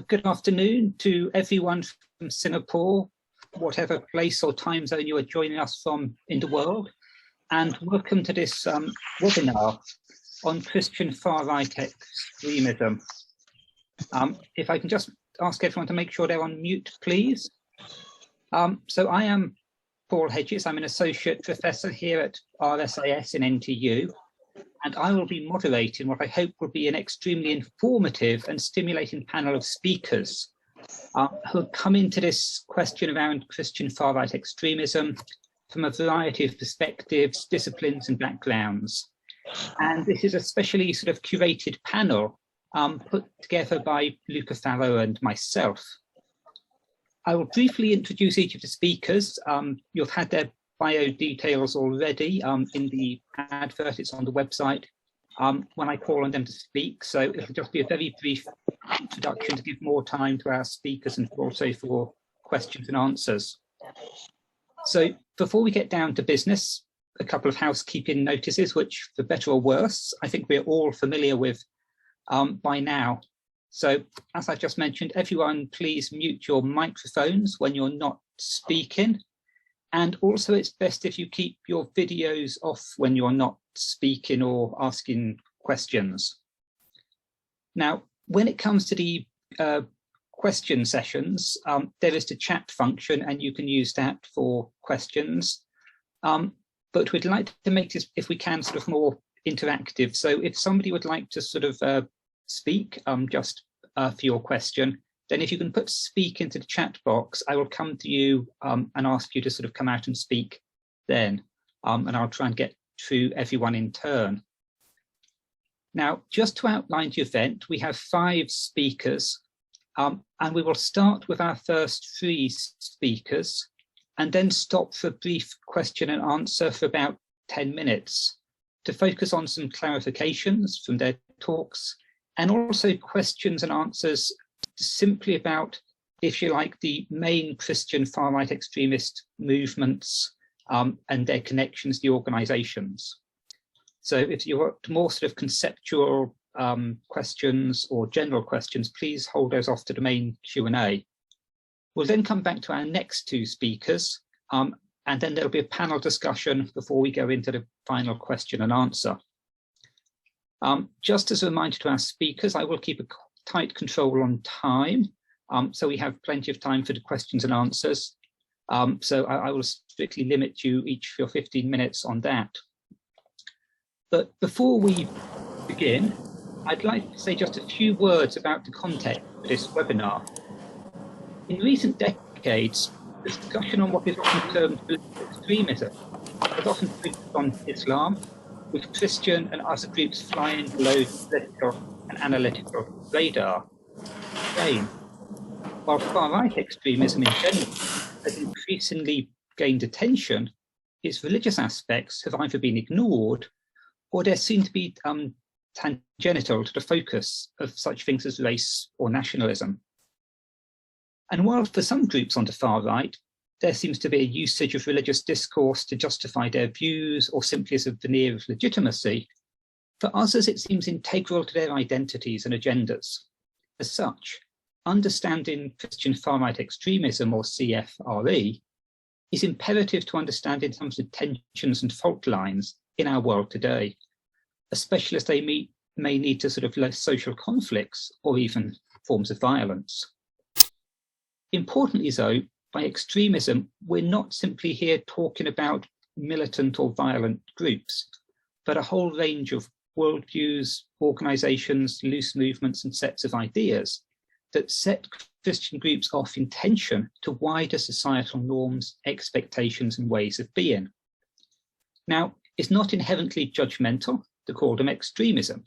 Good afternoon to everyone from Singapore, whatever place or time zone you are joining us from in the world, and welcome to this webinar on Christian far-right extremism. If I can just ask everyone to make sure they're on mute, please. So I am Paul Hedges. I'm an associate professor here at RSAS in NTU, and I will be moderating what I hope will be an extremely informative and stimulating panel of speakers who have come into this question around Christian far-right extremism from a variety of perspectives, disciplines and backgrounds. And this is a specially sort of curated panel put together by Luca Farrow and myself. I will briefly introduce each of the speakers. You've had their bio details already in the advert. It's on the website when I call on them to speak. So it'll just be a very brief introduction to give more time to our speakers and also for questions and answers. So before we get down to business, a couple of housekeeping notices, which for better or worse, I think we're all familiar with by now. So as I just mentioned, everyone please mute your microphones when you're not speaking. And also it's best if you keep your videos off when you're not speaking or asking questions. Now, when it comes to the question sessions, there is the chat function and you can use that for questions. But we'd like to make this, if we can, sort of more interactive. So if somebody would like to sort of speak just for your question, then if you can put speak into the chat box, I will come to you and ask you to sort of come out and speak then. And I'll try and get through everyone in turn. Now, just to outline the event, we have 5 speakers and we will start with our first 3 speakers and then stop for a brief question and answer for about 10 minutes to focus on some clarifications from their talks and also questions and answers simply about, if you like, the main Christian far-right extremist movements and their connections, the organizations. So if you want more sort of conceptual questions or general questions, please hold those off to the main Q&A. We'll then come back to our next 2 speakers, and then there'll be a panel discussion before we go into the final question and answer. Just as a reminder to our speakers, I will keep a tight control on time, so we have plenty of time for the questions and answers. So I will strictly limit you each for 15 minutes on that. But before we begin, I'd like to say just a few words about the context of this webinar. In recent decades, the discussion on what is often termed political extremism has often focused on Islam, with Christian and other groups flying below the political and analytical radar. Again, while far-right extremism in general has increasingly gained attention, its religious aspects have either been ignored or there seem to be tangential to the focus of such things as race or nationalism. And while for some groups on the far right, there seems to be a usage of religious discourse to justify their views or simply as a veneer of legitimacy, for others it seems integral to their identities and agendas. As such, understanding Christian far-right extremism, or CFRE, is imperative to understand in terms of tensions and fault lines in our world today, especially as they may lead to sort of social conflicts or even forms of violence. Importantly though, by extremism, we're not simply here talking about militant or violent groups, but a whole range of worldviews, organizations, loose movements and sets of ideas that set Christian groups off in tension to wider societal norms, expectations and ways of being. Now, it's not inherently judgmental to call them extremism,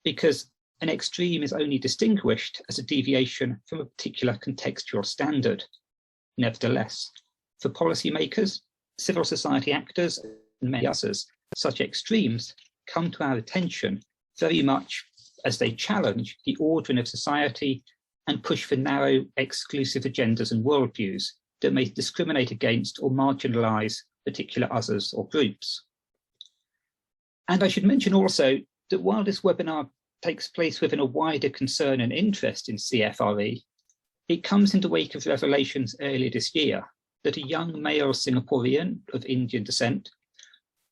because an extreme is only distinguished as a deviation from a particular contextual standard. Nevertheless, for policymakers, civil society actors, and many others, such extremes come to our attention very much as they challenge the ordering of society and push for narrow, exclusive agendas and worldviews that may discriminate against or marginalize particular others or groups. And I should mention also that while this webinar takes place within a wider concern and interest in CFRE, it comes in the wake of revelations earlier this year that a young male Singaporean of Indian descent,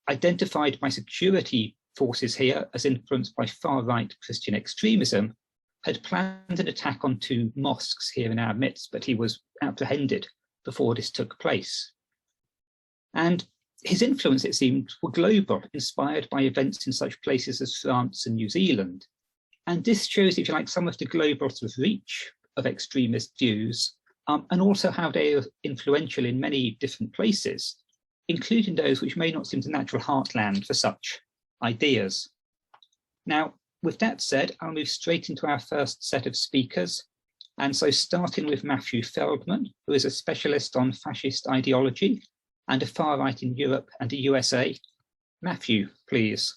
identified by security forces here as influenced by far-right Christian extremism, had planned an attack on 2 mosques here in our midst, but he was apprehended before this took place. And his influence, it seemed, were global, inspired by events in such places as France and New Zealand. And this shows, if you like, some of the global sort of reach of extremist views, and also how they are influential in many different places, including those which may not seem the natural heartland for such ideas. Now, with that said, I'll move straight into our first set of speakers. And so starting with Matthew Feldman, who is a specialist on fascist ideology and a far right in Europe and the USA. Matthew, please.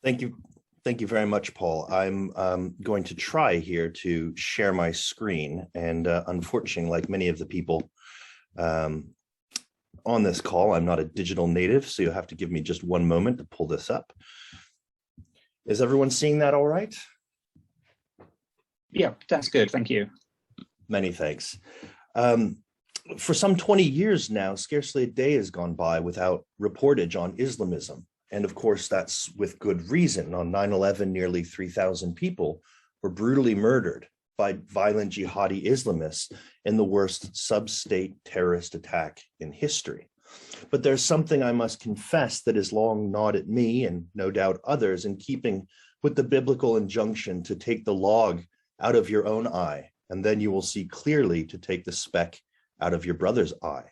Thank you. Thank you very much, Paul. I'm going to try here to share my screen. And unfortunately, like many of the people on this call, I'm not a digital native, so you'll have to give me just one moment to pull this up. Is everyone seeing that all right? Yeah, that's good. Thank you. Many thanks. For some 20 years now, scarcely a day has gone by without reportage on Islamism. And of course, that's with good reason. On 9/11, nearly 3,000 people were brutally murdered by violent jihadi Islamists in the worst sub-state terrorist attack in history. But there's something I must confess that has long gnawed at me, and no doubt others, in keeping with the biblical injunction to take the log out of your own eye, and then you will see clearly to take the speck out of your brother's eye.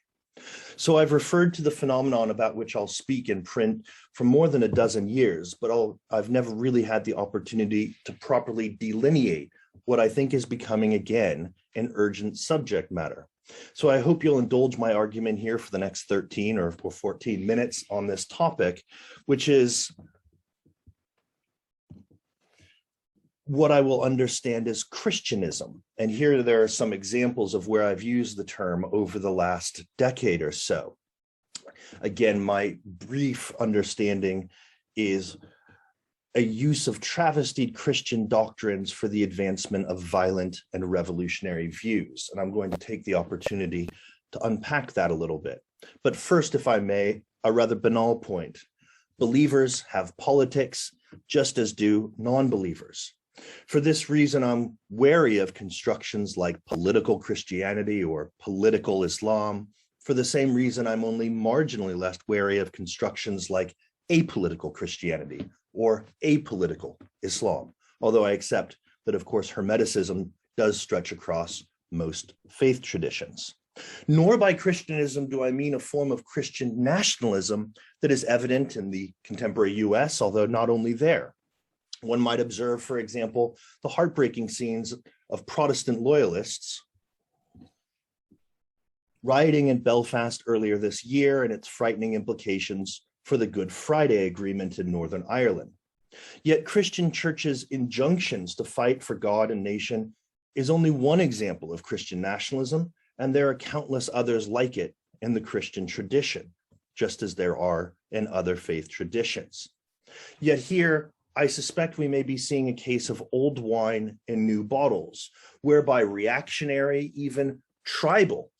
So I've referred to the phenomenon about which I'll speak in print for more than a dozen years, but I've never really had the opportunity to properly delineate what I think is becoming again an urgent subject matter. So I hope you'll indulge my argument here for the next 13 or 14 minutes on this topic, which is what I will understand as Christianism. And here there are some examples of where I've used the term over the last decade or so. Again, my brief understanding is a use of travestied Christian doctrines for the advancement of violent and revolutionary views. And I'm going to take the opportunity to unpack that a little bit. But first, if I may, a rather banal point. Believers have politics, just as do non-believers. For this reason, I'm wary of constructions like political Christianity or political Islam. For the same reason, I'm only marginally less wary of constructions like apolitical Christianity or apolitical Islam, although I accept that, of course, Hermeticism does stretch across most faith traditions. Nor by Christianism do I mean a form of Christian nationalism that is evident in the contemporary US, although not only there. One might observe, for example, the heartbreaking scenes of Protestant loyalists rioting in Belfast earlier this year and its frightening implications for the Good Friday Agreement in Northern Ireland. Yet Christian churches' injunctions to fight for God and nation is only one example of Christian nationalism, and there are countless others like it in the Christian tradition, just as there are in other faith traditions. Yet here, I suspect we may be seeing a case of old wine in new bottles, whereby reactionary, even tribal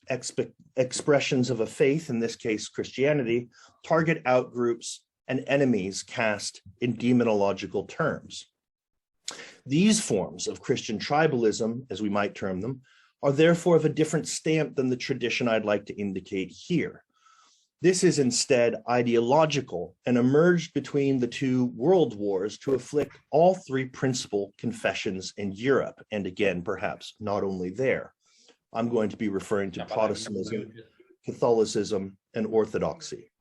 expressions of a faith, in this case Christianity, target outgroups and enemies cast in demonological terms. These forms of Christian tribalism, as we might term them, are therefore of a different stamp than the tradition I'd like to indicate here. This is instead ideological and emerged between the two world wars to afflict all three principal confessions in Europe, and again, perhaps not only there. I'm going to be referring to Protestantism, Catholicism, and Orthodoxy.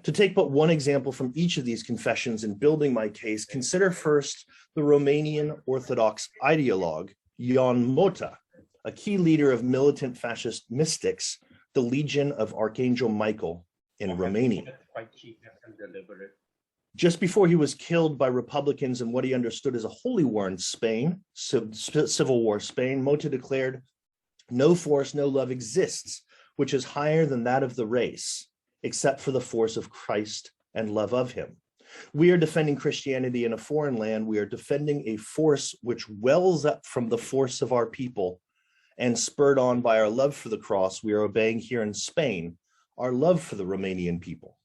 To take but one example from each of these confessions in building my case, consider first the Romanian Orthodox ideologue, Ioan Mota, a key leader of militant fascist mystics, the Legion of Archangel Michael in Romania. Just before he was killed by Republicans in what he understood as a holy war in Spain, Civil War Spain, Mota declared, "No force, no love exists, which is higher than that of the race, except for the force of Christ and love of him. We are defending Christianity in a foreign land. We are defending a force which wells up from the force of our people, and spurred on by our love for the cross, we are obeying here in Spain our love for the Romanian people.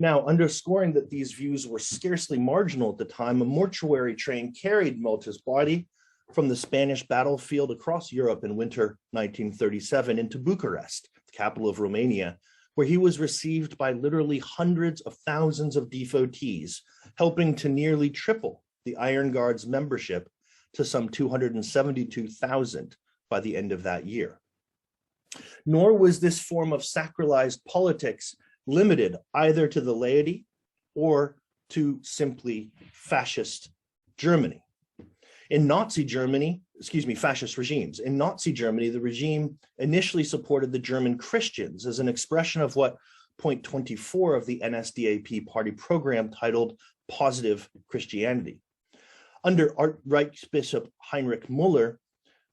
Now, underscoring that these views were scarcely marginal at the time, a mortuary train carried Malta's body from the Spanish battlefield across Europe in winter 1937 into Bucharest, the capital of Romania, where he was received by literally hundreds of thousands of devotees, helping to nearly triple the Iron Guard's membership to some 272,000 by the end of that year. Nor was this form of sacralized politics limited either to the laity or to simply fascist Germany. In Nazi Germany, fascist regimes. In Nazi Germany, the regime initially supported the German Christians as an expression of what point 24 of the NSDAP party program titled Positive Christianity. Under Archbishop Heinrich Müller,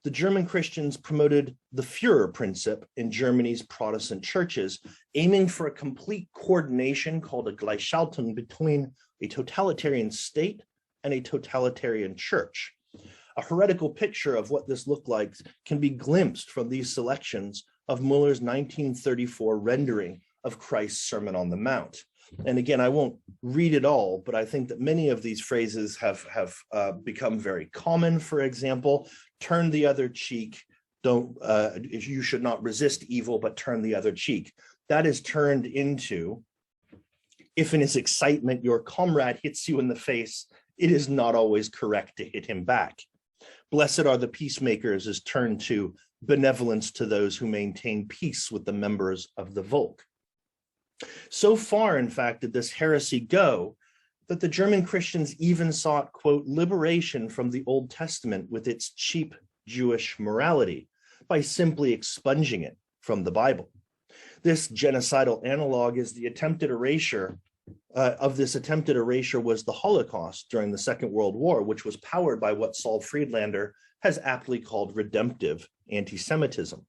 the German Christians promoted the Führer principle in Germany's Protestant churches, aiming for a complete coordination called a Gleichschaltung between a totalitarian state and a totalitarian church. A heretical picture of what this looked like can be glimpsed from these selections of Müller's 1934 rendering of Christ's Sermon on the Mount. And again, I won't read it all, but I think that many of these phrases have become very common. For example, turn the other cheek, you should not resist evil, but turn the other cheek. That is turned into, if in his excitement your comrade hits you in the face, it is not always correct to hit him back. Blessed are the peacemakers is turned to benevolence to those who maintain peace with the members of the Volk. So far, in fact, did this heresy go that the German Christians even sought, quote, liberation from the Old Testament with its cheap Jewish morality by simply expunging it from the Bible. This genocidal analog is the attempted erasure was the Holocaust during the Second World War, which was powered by what Saul Friedlander has aptly called redemptive anti-Semitism.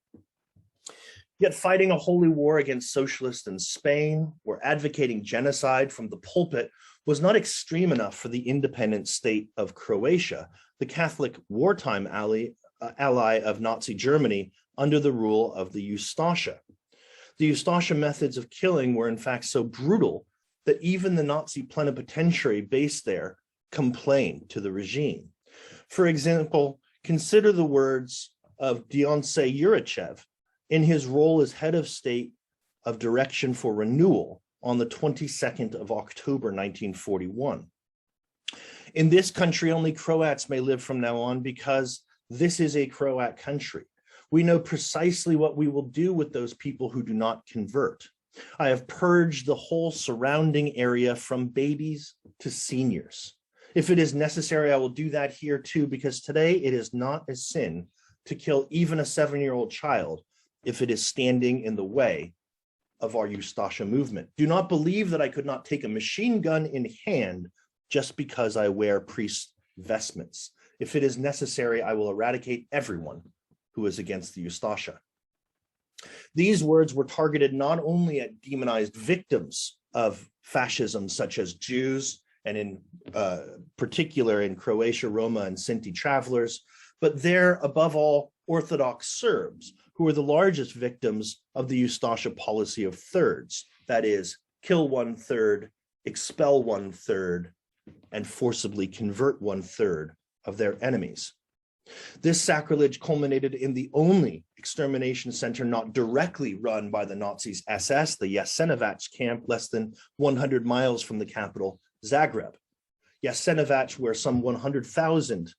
Yet fighting a holy war against socialists in Spain or advocating genocide from the pulpit was not extreme enough for the independent state of Croatia, the Catholic wartime ally of Nazi Germany under the rule of the Ustasha. The Ustasha methods of killing were in fact so brutal that even the Nazi plenipotentiary based there complained to the regime. For example, consider the words of Dionsei Yurichev in his role as head of state of Direction for Renewal on the 22nd of October, 1941. In this country, only Croats may live from now on because this is a Croat country. We know precisely what we will do with those people who do not convert. I have purged the whole surrounding area from babies to seniors. If it is necessary, I will do that here too, because today it is not a sin to kill even a 7-year-old child if it is standing in the way of our Ustasha movement. Do not believe that I could not take a machine gun in hand just because I wear priest vestments. If it is necessary, I will eradicate everyone who is against the Ustasha. These words were targeted not only at demonized victims of fascism, such as Jews, and in particular in Croatia, Roma, and Sinti travelers, but there, above all, Orthodox Serbs, who were the largest victims of the Ustasha policy of thirds, that is, kill 1/3, expel 1/3, and forcibly convert 1/3 of their enemies. This sacrilege culminated in the only extermination center not directly run by the Nazis' SS, the Jasenovac camp, less than 100 miles from the capital, Zagreb. Jasenovac, where some 100,000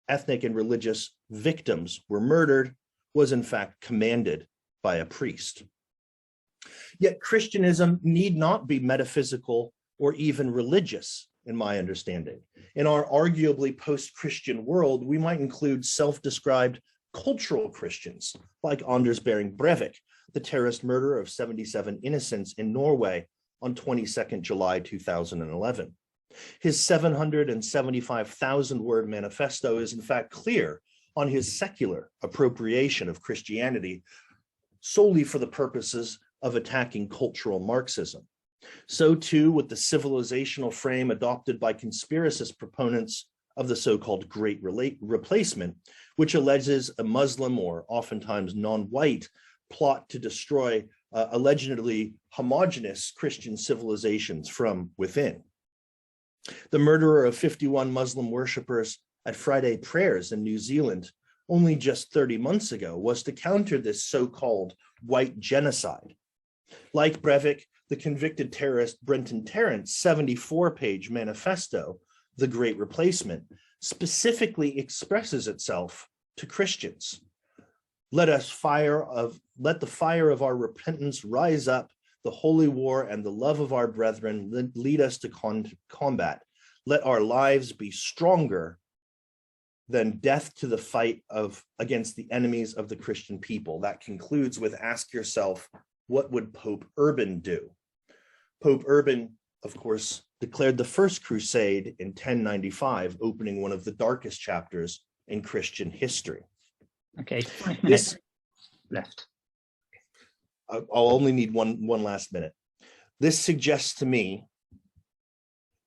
ethnic and religious victims were murdered, was in fact commanded by a priest. Yet Christianism need not be metaphysical or even religious, in my understanding. In our arguably post-Christian world, we might include self-described cultural Christians, like Anders Behring Breivik, the terrorist murderer of 77 innocents in Norway on 22nd July 2011. His 775,000-word manifesto is in fact clear on his secular appropriation of Christianity solely for the purposes of attacking cultural Marxism. So too with the civilizational frame adopted by conspiracist proponents of the so-called Great Replacement, which alleges a Muslim or oftentimes non-white plot to destroy allegedly homogenous Christian civilizations from within. The murderer of 51 Muslim worshippers at Friday prayers in New Zealand only just 30 months ago was to counter this so-called white genocide. Like Breivik, the convicted terrorist Brenton Tarrant's 74-page manifesto, The Great Replacement, specifically expresses itself to Christians. Let the fire of our repentance rise up, the holy war and the love of our brethren lead us to combat. Let our lives be stronger than death to the fight against the enemies of the Christian people. That concludes with ask yourself, what would Pope Urban do? Pope Urban, of course, declared the First Crusade in 1095, opening one of the darkest chapters in Christian history. Okay, 5 minutes left. I'll only need one last minute. This suggests to me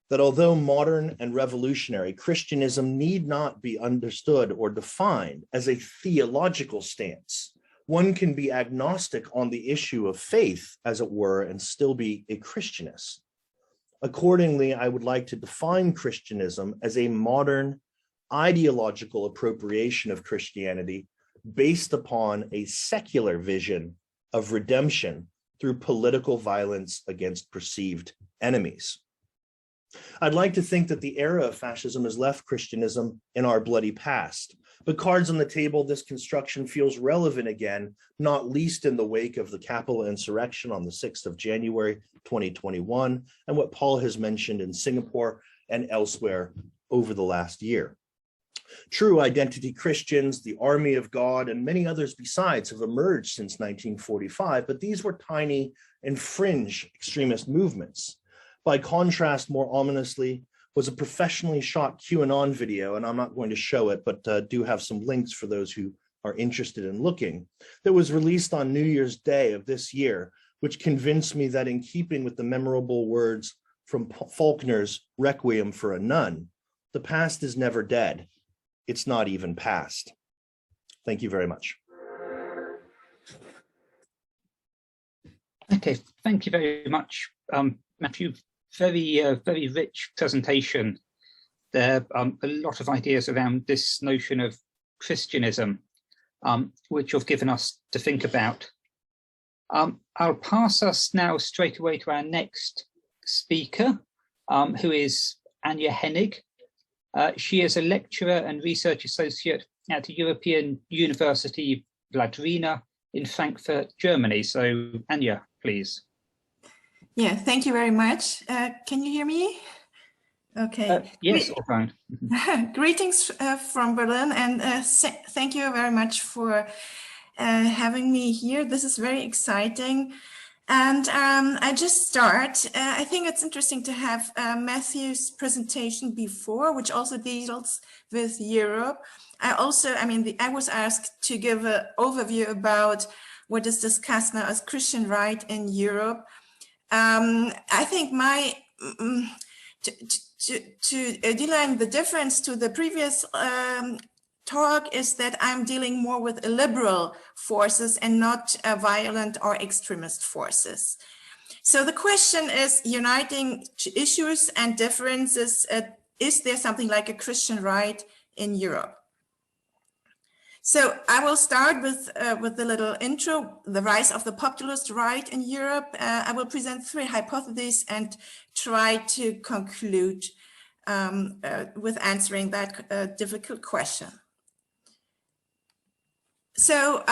that although modern and revolutionary, Christianism need not be understood or defined as a theological stance. One can be agnostic on the issue of faith, as it were, and still be a Christianist. Accordingly, I would like to define Christianism as a modern ideological appropriation of Christianity based upon a secular vision of redemption through political violence against perceived enemies. I'd like to think that the era of fascism has left Christianism in our bloody past, but cards on the table, this construction feels relevant again, not least in the wake of the Capitol insurrection on the 6th of January, 2021, and what Paul has mentioned in Singapore and elsewhere over the last year. True identity Christians, the Army of God, and many others besides have emerged since 1945, but these were tiny and fringe extremist movements. By contrast, more ominously, was a professionally shot QAnon video, and I'm not going to show it, but do have some links for those who are interested in looking, that was released on New Year's Day of this year, which convinced me that in keeping with the memorable words from Faulkner's Requiem for a Nun, the past is never dead. It's not even past. Thank you very much. Okay, thank you very much, Matthew. Very rich presentation. There are a lot of ideas around this notion of Christianism, which you've given us to think about. I'll pass us now straight away to our next speaker, who is Anja Hennig. She is a lecturer and research associate at the European University Vladrina in Frankfurt, Germany. So Anja, please. Yeah, thank you very much. Can you hear me? Okay. Yes, all fine. Greetings from Berlin, and thank you very much for having me here. This is very exciting. And I just start. I think it's interesting to have Matthew's presentation before, which also deals with Europe. I was asked to give an overview about what is discussed now as Christian right in Europe. I think my to dealing the difference to the previous talk is that I'm dealing more with liberal forces and not violent or extremist forces. So the question is uniting issues and differences. Is there something like a Christian right in Europe? So I will start with the little intro, the rise of the populist right in Europe. I will present 3 hypotheses and try to conclude with answering that difficult question. So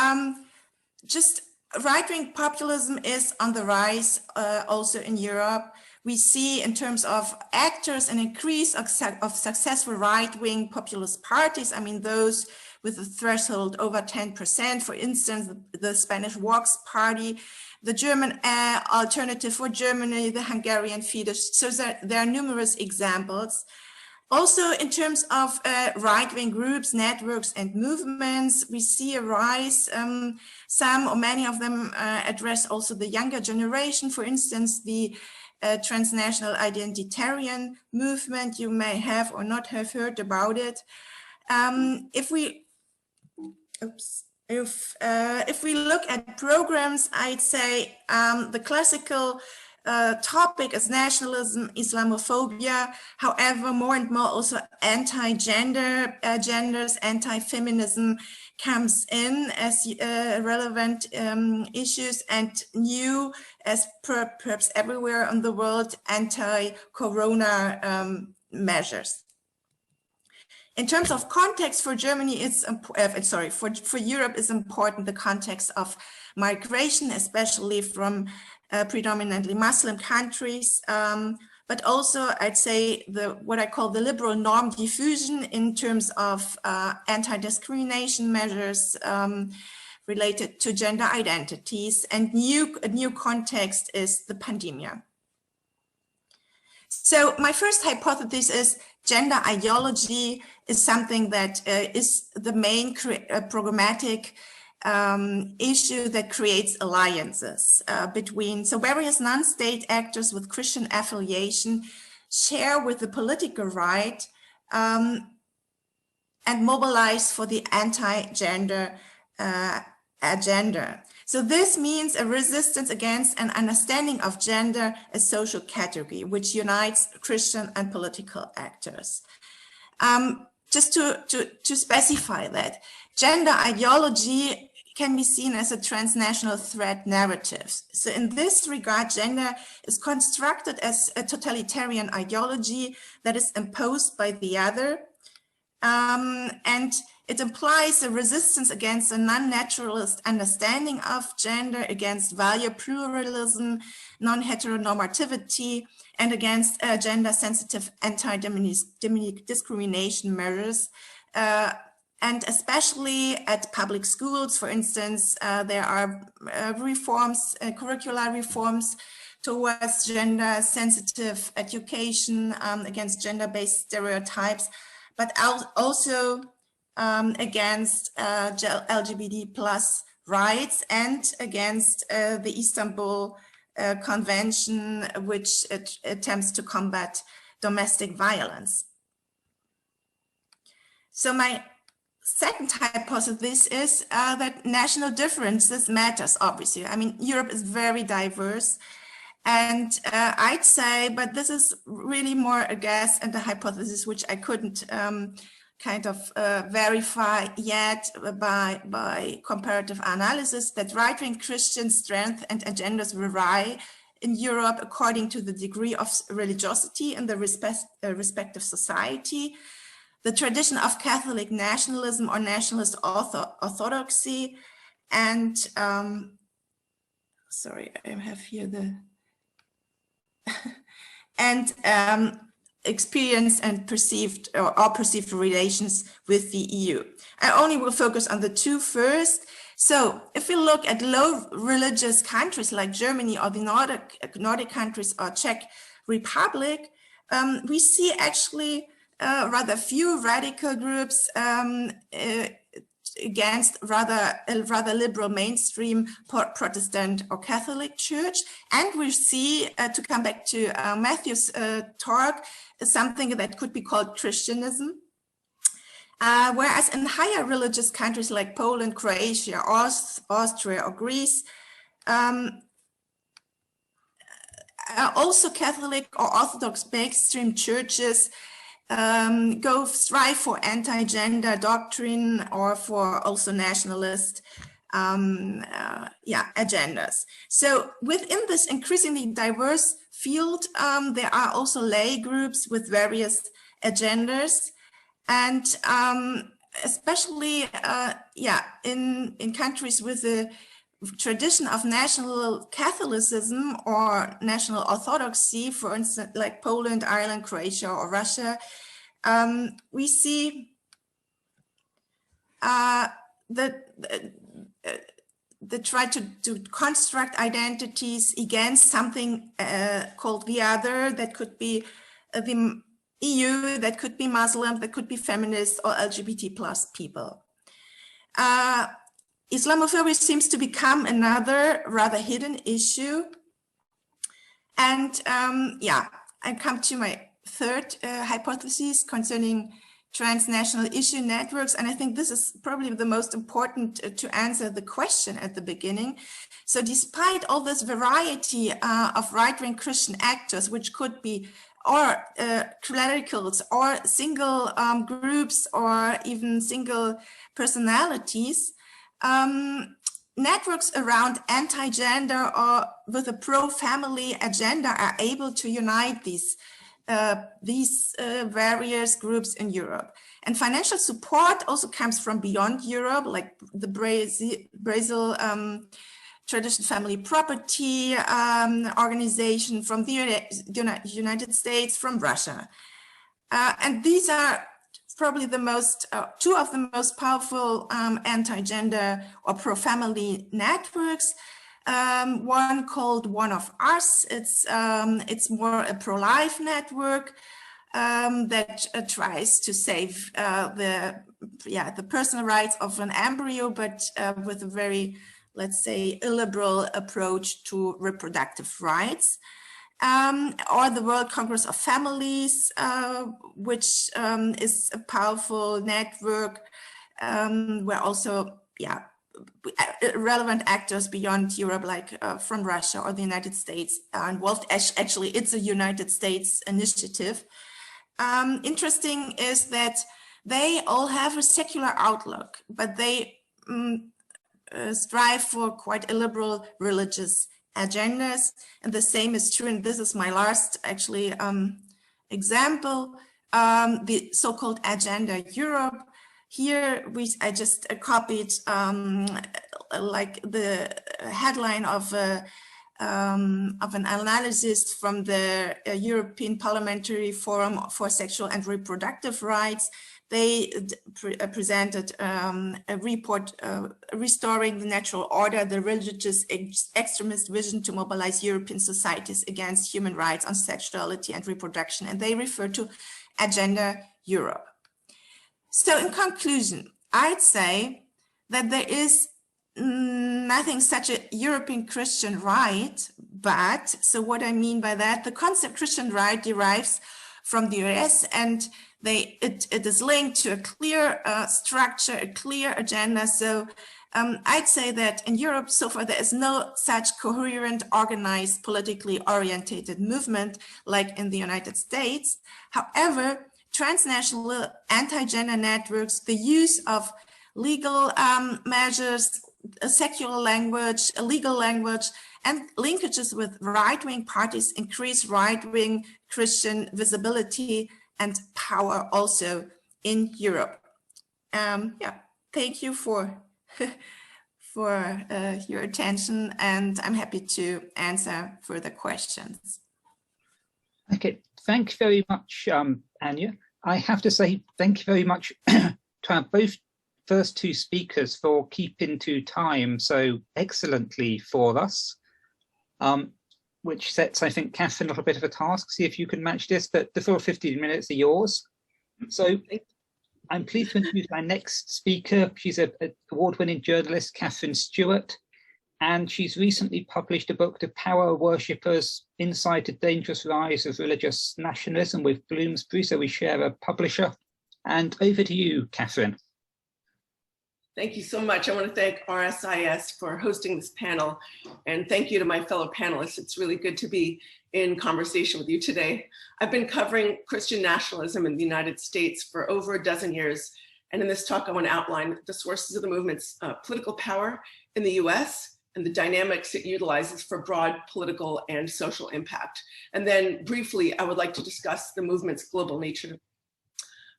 just right-wing populism is on the rise also in Europe. We see in terms of actors an increase of successful right-wing populist parties. I mean, those with a threshold over 10%, for instance, the Spanish Vox Party, the German Alternative for Germany, the Hungarian Fidesz. So there are numerous examples. Also, in terms of right-wing groups, networks, and movements, we see a rise. Some or many of them address also the younger generation. For instance, the transnational identitarian movement. You may have or not have heard about it. If we look at programs, I'd say the classical topic is nationalism, Islamophobia. However, more and more also anti-gender genders, anti-feminism comes in as relevant issues, and new, as perhaps everywhere in the world, anti-corona measures. In terms of context for Germany, it's for Europe, it's important the context of migration, especially from predominantly Muslim countries, but also I'd say what I call the liberal norm diffusion in terms of anti-discrimination measures related to gender identities, and a new context is the pandemic. So my first hypothesis is gender ideology is something that is the main programmatic issue that creates alliances between various non-state actors with Christian affiliation share with the political right and mobilize for the anti-gender agenda. So this means a resistance against an understanding of gender as social category, which unites Christian and political actors. Just to specify that, gender ideology can be seen as a transnational threat narrative. So in this regard, gender is constructed as a totalitarian ideology that is imposed by the other, and it implies a resistance against a non-naturalist understanding of gender, against value pluralism, non-heteronormativity, and against gender-sensitive anti-discrimination measures. And especially at public schools, for instance, there are curricular reforms towards gender-sensitive education, against gender-based stereotypes, but also against LGBT plus rights and against the Istanbul Convention, which attempts to combat domestic violence. So my second hypothesis is that national differences matters, obviously. I mean, Europe is very diverse, and I'd say, but this is really more a guess and a hypothesis which I couldn't verify yet by comparative analysis, that right-wing Christian strength and agendas vary in Europe according to the degree of religiosity in the respective society, the tradition of Catholic nationalism or nationalist orthodoxy, and sorry, I have here the and experience and perceived relations with the EU. I only will focus on the two first. So if we look at low religious countries like Germany or the Nordic countries or Czech Republic, we see actually rather few radical groups against rather liberal mainstream Protestant or Catholic Church. And we see, to come back to Matthew's talk, something that could be called Christianism. Whereas in higher religious countries like Poland, Croatia, Austria, or Greece, also Catholic or Orthodox mainstream churches strive for anti-gender doctrine or for also nationalist agendas. So within this increasingly diverse field, there are also lay groups with various agendas, and especially in countries with a tradition of national Catholicism or national orthodoxy, for instance, like Poland, Ireland, Croatia, or Russia, we see they try to construct identities against something called the other, that could be the EU, that could be Muslim, that could be feminist or LGBT plus people. Islamophobia seems to become another rather hidden issue. And yeah, I come to my third hypothesis concerning transnational issue networks. And I think this is probably the most important to answer the question at the beginning. So despite all this variety of right-wing Christian actors, which could be or clericals or single groups or even single personalities, networks around anti-gender or with a pro-family agenda are able to unite these various groups in Europe. And financial support also comes from beyond Europe, like the Brazil Traditional Family Property organization, from the United States, from Russia. And these are probably the most, two of the most powerful anti-gender or pro-family networks. One called One of Us. It's more a pro-life network that tries to save the personal rights of an embryo, but with a very, let's say, illiberal approach to reproductive rights. Or the World Congress of Families, which is a powerful network where also, relevant actors beyond Europe, like from Russia or the United States, are involved. Actually, it's a United States initiative. Interesting is that they all have a secular outlook, but they strive for quite illiberal religious agendas. And the same is true, and this is my last actually example, the so-called Agenda Europe. Here I just copied like the headline of an analysis from the European Parliamentary Forum for Sexual and Reproductive Rights. They presented a report, Restoring the Natural Order, the Religious Extremist Vision to Mobilize European Societies Against Human Rights on Sexuality and Reproduction, and they refer to Agenda Europe. So in conclusion, I'd say that there is nothing such a European Christian right, but, so what I mean by that, the concept Christian right derives from the US, and it is linked to a clear structure, a clear agenda. So I'd say that in Europe, so far, there is no such coherent, organized, politically orientated movement like in the United States. However, transnational anti-gender networks, the use of legal measures, a secular language, a legal language, and linkages with right-wing parties increase right-wing Christian visibility and power also in Europe. Thank you for your attention, and I'm happy to answer further questions. Okay, thank you very much, Anya. I have to say thank you very much to our both first two speakers for keeping to time so excellently for us, which sets, I think, Catherine a little bit of a task. See if you can match this, but the full 15 minutes are yours. So I'm pleased to introduce our next speaker. She's an award-winning journalist, Catherine Stewart, and she's recently published a book, The Power Worshippers, Inside the Dangerous Rise of Religious Nationalism, with Bloomsbury, so we share a publisher. And over to you, Catherine. Thank you so much. I want to thank RSIS for hosting this panel, and thank you to my fellow panelists. It's really good to be in conversation with you today. I've been covering Christian nationalism in the United States for over a dozen years, and in this talk I want to outline the sources of the movement's political power in the US and the dynamics it utilizes for broad political and social impact. And then briefly, I would like to discuss the movement's global nature.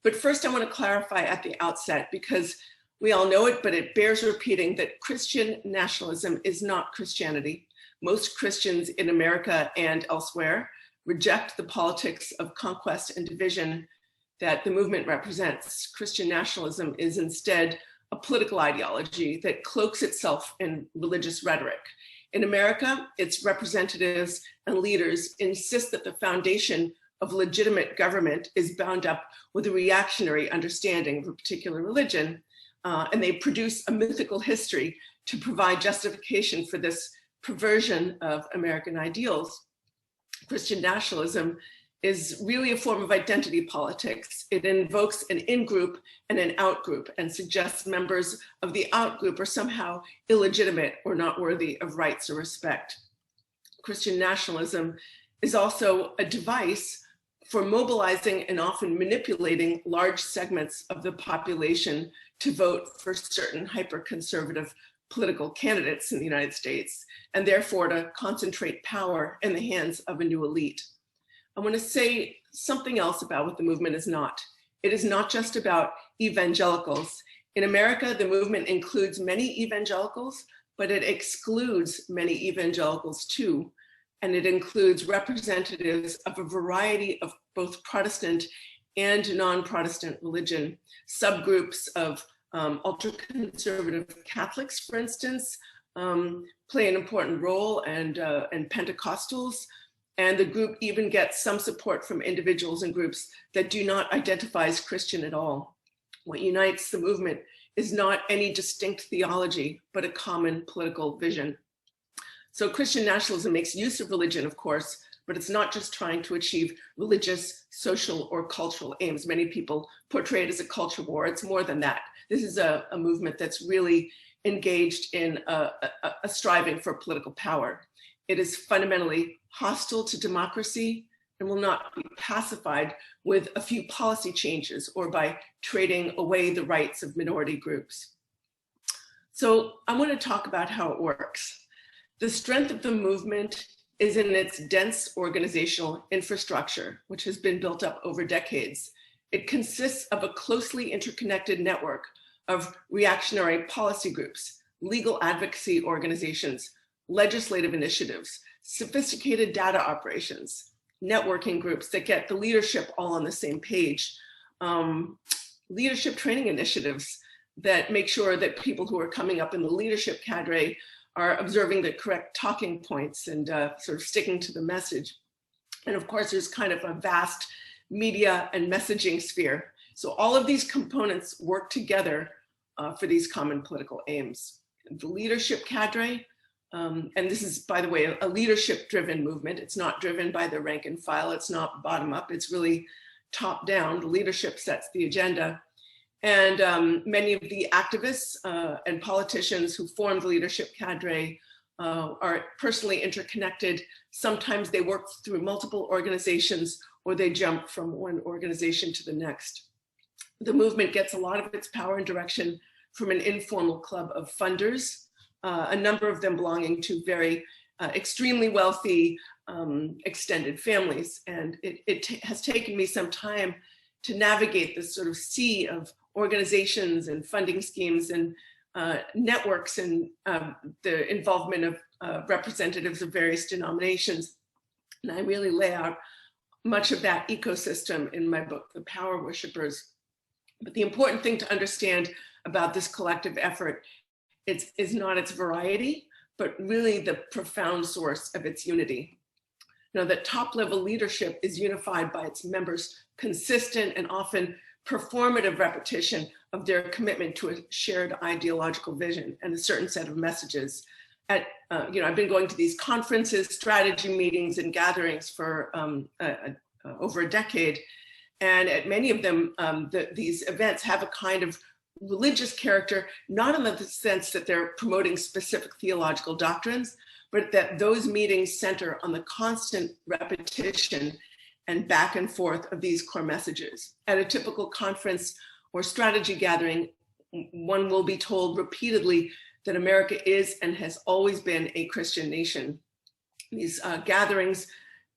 But first I want to clarify at the outset, because we all know it, but it bears repeating, that Christian nationalism is not Christianity. Most Christians in America and elsewhere reject the politics of conquest and division that the movement represents. Christian nationalism is instead a political ideology that cloaks itself in religious rhetoric. In America, its representatives and leaders insist that the foundation of legitimate government is bound up with a reactionary understanding of a particular religion. And they produce a mythical history to provide justification for this perversion of American ideals. Christian nationalism is really a form of identity politics. It invokes an in-group and an out-group and suggests members of the out-group are somehow illegitimate or not worthy of rights or respect. Christian nationalism is also a device for mobilizing and often manipulating large segments of the population to vote for certain hyper-conservative political candidates in the United States, and therefore to concentrate power in the hands of a new elite. I want to say something else about what the movement is not. It is not just about evangelicals. In America, the movement includes many evangelicals, but it excludes many evangelicals too. And it includes representatives of a variety of both Protestant and non-Protestant religion, subgroups of ultra-conservative Catholics, for instance, play an important role, and Pentecostals. And the group even gets some support from individuals and groups that do not identify as Christian at all. What unites the movement is not any distinct theology, but a common political vision. So Christian nationalism makes use of religion, of course, but it's not just trying to achieve religious, social, or cultural aims. Many people portray it as a culture war. It's more than that. This is a movement that's really engaged in a striving for political power. It is fundamentally hostile to democracy and will not be pacified with a few policy changes or by trading away the rights of minority groups. So I want to talk about how it works. The strength of the movement is in its dense organizational infrastructure, which has been built up over decades. It consists of a closely interconnected network of reactionary policy groups, legal advocacy organizations, legislative initiatives, sophisticated data operations, networking groups that get the leadership all on the same page, leadership training initiatives that make sure that people who are coming up in the leadership cadre are observing the correct talking points and sort of sticking to the message. And of course, there's kind of a vast media and messaging sphere. So all of these components work together for these common political aims. The leadership cadre, and this is, by the way, a leadership-driven movement. It's not driven by the rank and file. It's not bottom-up. It's really top-down. The leadership sets the agenda. And many of the activists and politicians who form the leadership cadre are personally interconnected. Sometimes they work through multiple organizations, or they jump from one organization to the next. The movement gets a lot of its power and direction from an informal club of funders, a number of them belonging to very extremely wealthy extended families. And it has taken me some time to navigate this sort of sea of organizations and funding schemes and networks and the involvement of representatives of various denominations. And I really lay out much of that ecosystem in my book, The Power Worshippers. But the important thing to understand about this collective effort is not its variety, but really the profound source of its unity. Now, that top-level leadership is unified by its members' consistent and often performative repetition of their commitment to a shared ideological vision and a certain set of messages. I've been going to these conferences, strategy meetings, and gatherings for over a decade. And at many of them, these events have a kind of religious character, not in the sense that they're promoting specific theological doctrines, but that those meetings center on the constant repetition and back and forth of these core messages. At a typical conference or strategy gathering, one will be told repeatedly that America is and has always been a Christian nation. These gatherings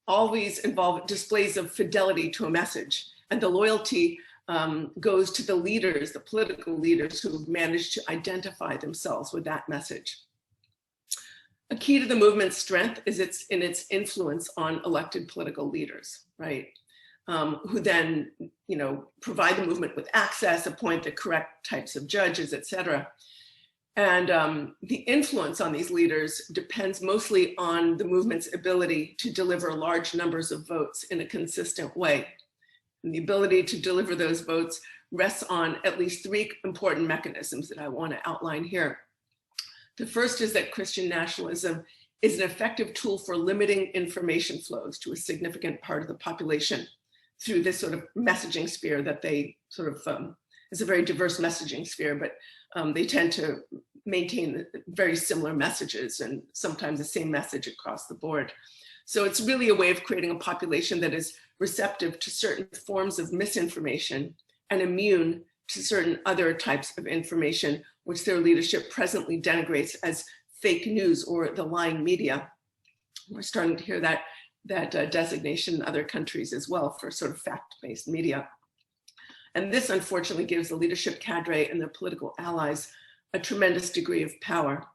always involve displays of fidelity to a message, and the loyalty goes to the leaders, the political leaders who've managed to identify themselves with that message. A key to the movement's strength is in its influence on elected political leaders, right? Who then, provide the movement with access, appoint the correct types of judges, et cetera. And the influence on these leaders depends mostly on the movement's ability to deliver large numbers of votes in a consistent way. And the ability to deliver those votes rests on at least three important mechanisms that I want to outline here. The first is that Christian nationalism is an effective tool for limiting information flows to a significant part of the population through this sort of messaging sphere that they sort of, it's a very diverse messaging sphere, but they tend to maintain very similar messages and sometimes the same message across the board. So it's really a way of creating a population that is receptive to certain forms of misinformation and immune to certain other types of information, which their leadership presently denigrates as fake news or the lying media. We're starting to hear that designation in other countries as well for sort of fact-based media. And this unfortunately gives the leadership cadre and their political allies a tremendous degree of power.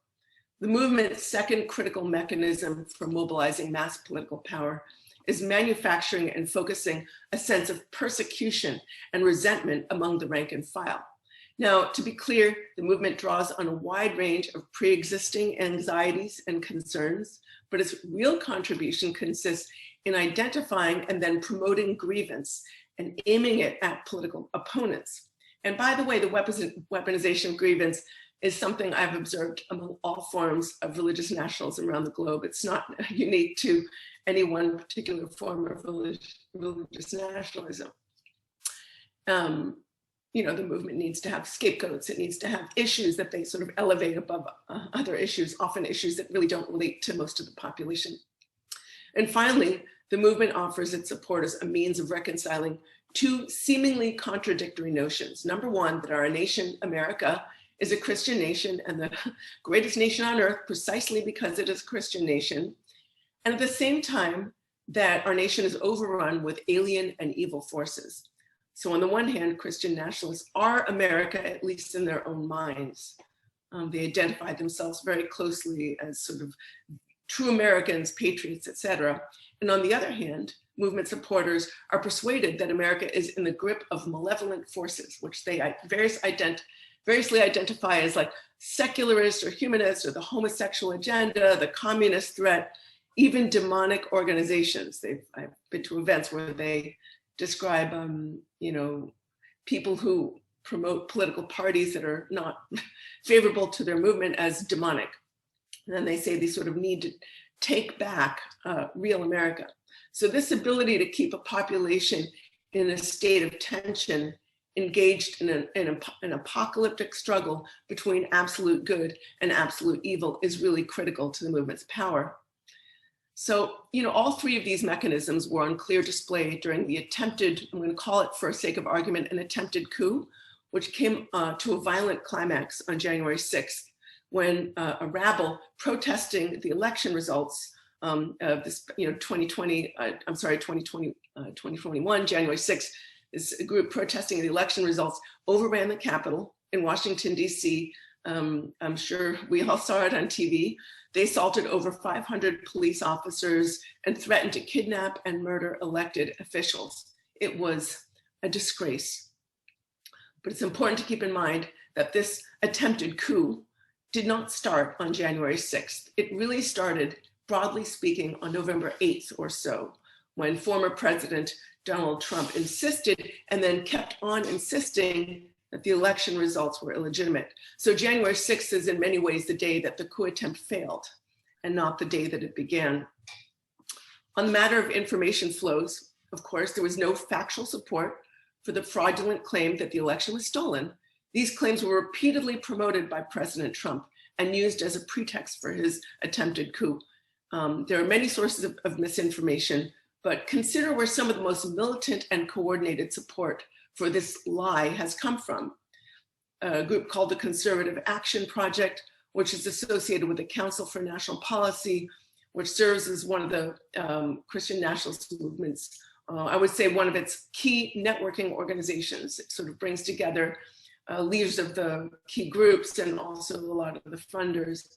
The movement's second critical mechanism for mobilizing mass political power is manufacturing and focusing a sense of persecution and resentment among the rank and file. Now, to be clear, the movement draws on a wide range of pre-existing anxieties and concerns, but its real contribution consists in identifying and then promoting grievance and aiming it at political opponents. And by the way, the weaponization of grievance is something I've observed among all forms of religious nationalism around the globe. It's not unique to any one particular form of religious nationalism. You know, the movement needs to have scapegoats. It needs to have issues that they sort of elevate above other issues, often issues that really don't relate to most of the population. And finally, the movement offers its supporters a means of reconciling two seemingly contradictory notions. Number one, that our nation, America, is a Christian nation and the greatest nation on earth precisely because it is a Christian nation. And at the same time, that our nation is overrun with alien and evil forces. So on the one hand, Christian nationalists are America, at least in their own minds. They identify themselves very closely as sort of true Americans, patriots, etc. And on the other hand, movement supporters are persuaded that America is in the grip of malevolent forces, which they variously identify as like secularist or humanist or the homosexual agenda, the communist threat, even demonic organizations. I've been to events where they describe, you know, people who promote political parties that are not favorable to their movement as demonic. And then they say they sort of need to take back real America. So this ability to keep a population in a state of tension, engaged in an apocalyptic struggle between absolute good and absolute evil, is really critical to the movement's power. So, you know, all three of these mechanisms were on clear display during the attempted, I'm going to call it for sake of argument, an attempted coup, which came to a violent climax on January 6th, when a rabble protesting the election results of this, you know, 2021, January 6th, this group protesting the election results overran the Capitol in Washington, D.C. I'm sure we all saw it on TV. They assaulted over 500 police officers and threatened to kidnap and murder elected officials. It was a disgrace. But it's important to keep in mind that this attempted coup did not start on January 6th. It really started, broadly speaking, on November 8th or so, when former President Donald Trump insisted and then kept on insisting that the election results were illegitimate. So January 6th is in many ways the day that the coup attempt failed and not the day that it began. On the matter of information flows, of course, there was no factual support for the fraudulent claim that the election was stolen. These claims were repeatedly promoted by President Trump and used as a pretext for his attempted coup. There are many sources of misinformation, but consider where some of the most militant and coordinated support for this lie has come from. A group called the Conservative Action Project, which is associated with the Council for National Policy, which serves as one of the Christian nationalist movements, I would say one of its key networking organizations. It sort of brings together leaders of the key groups and also a lot of the funders.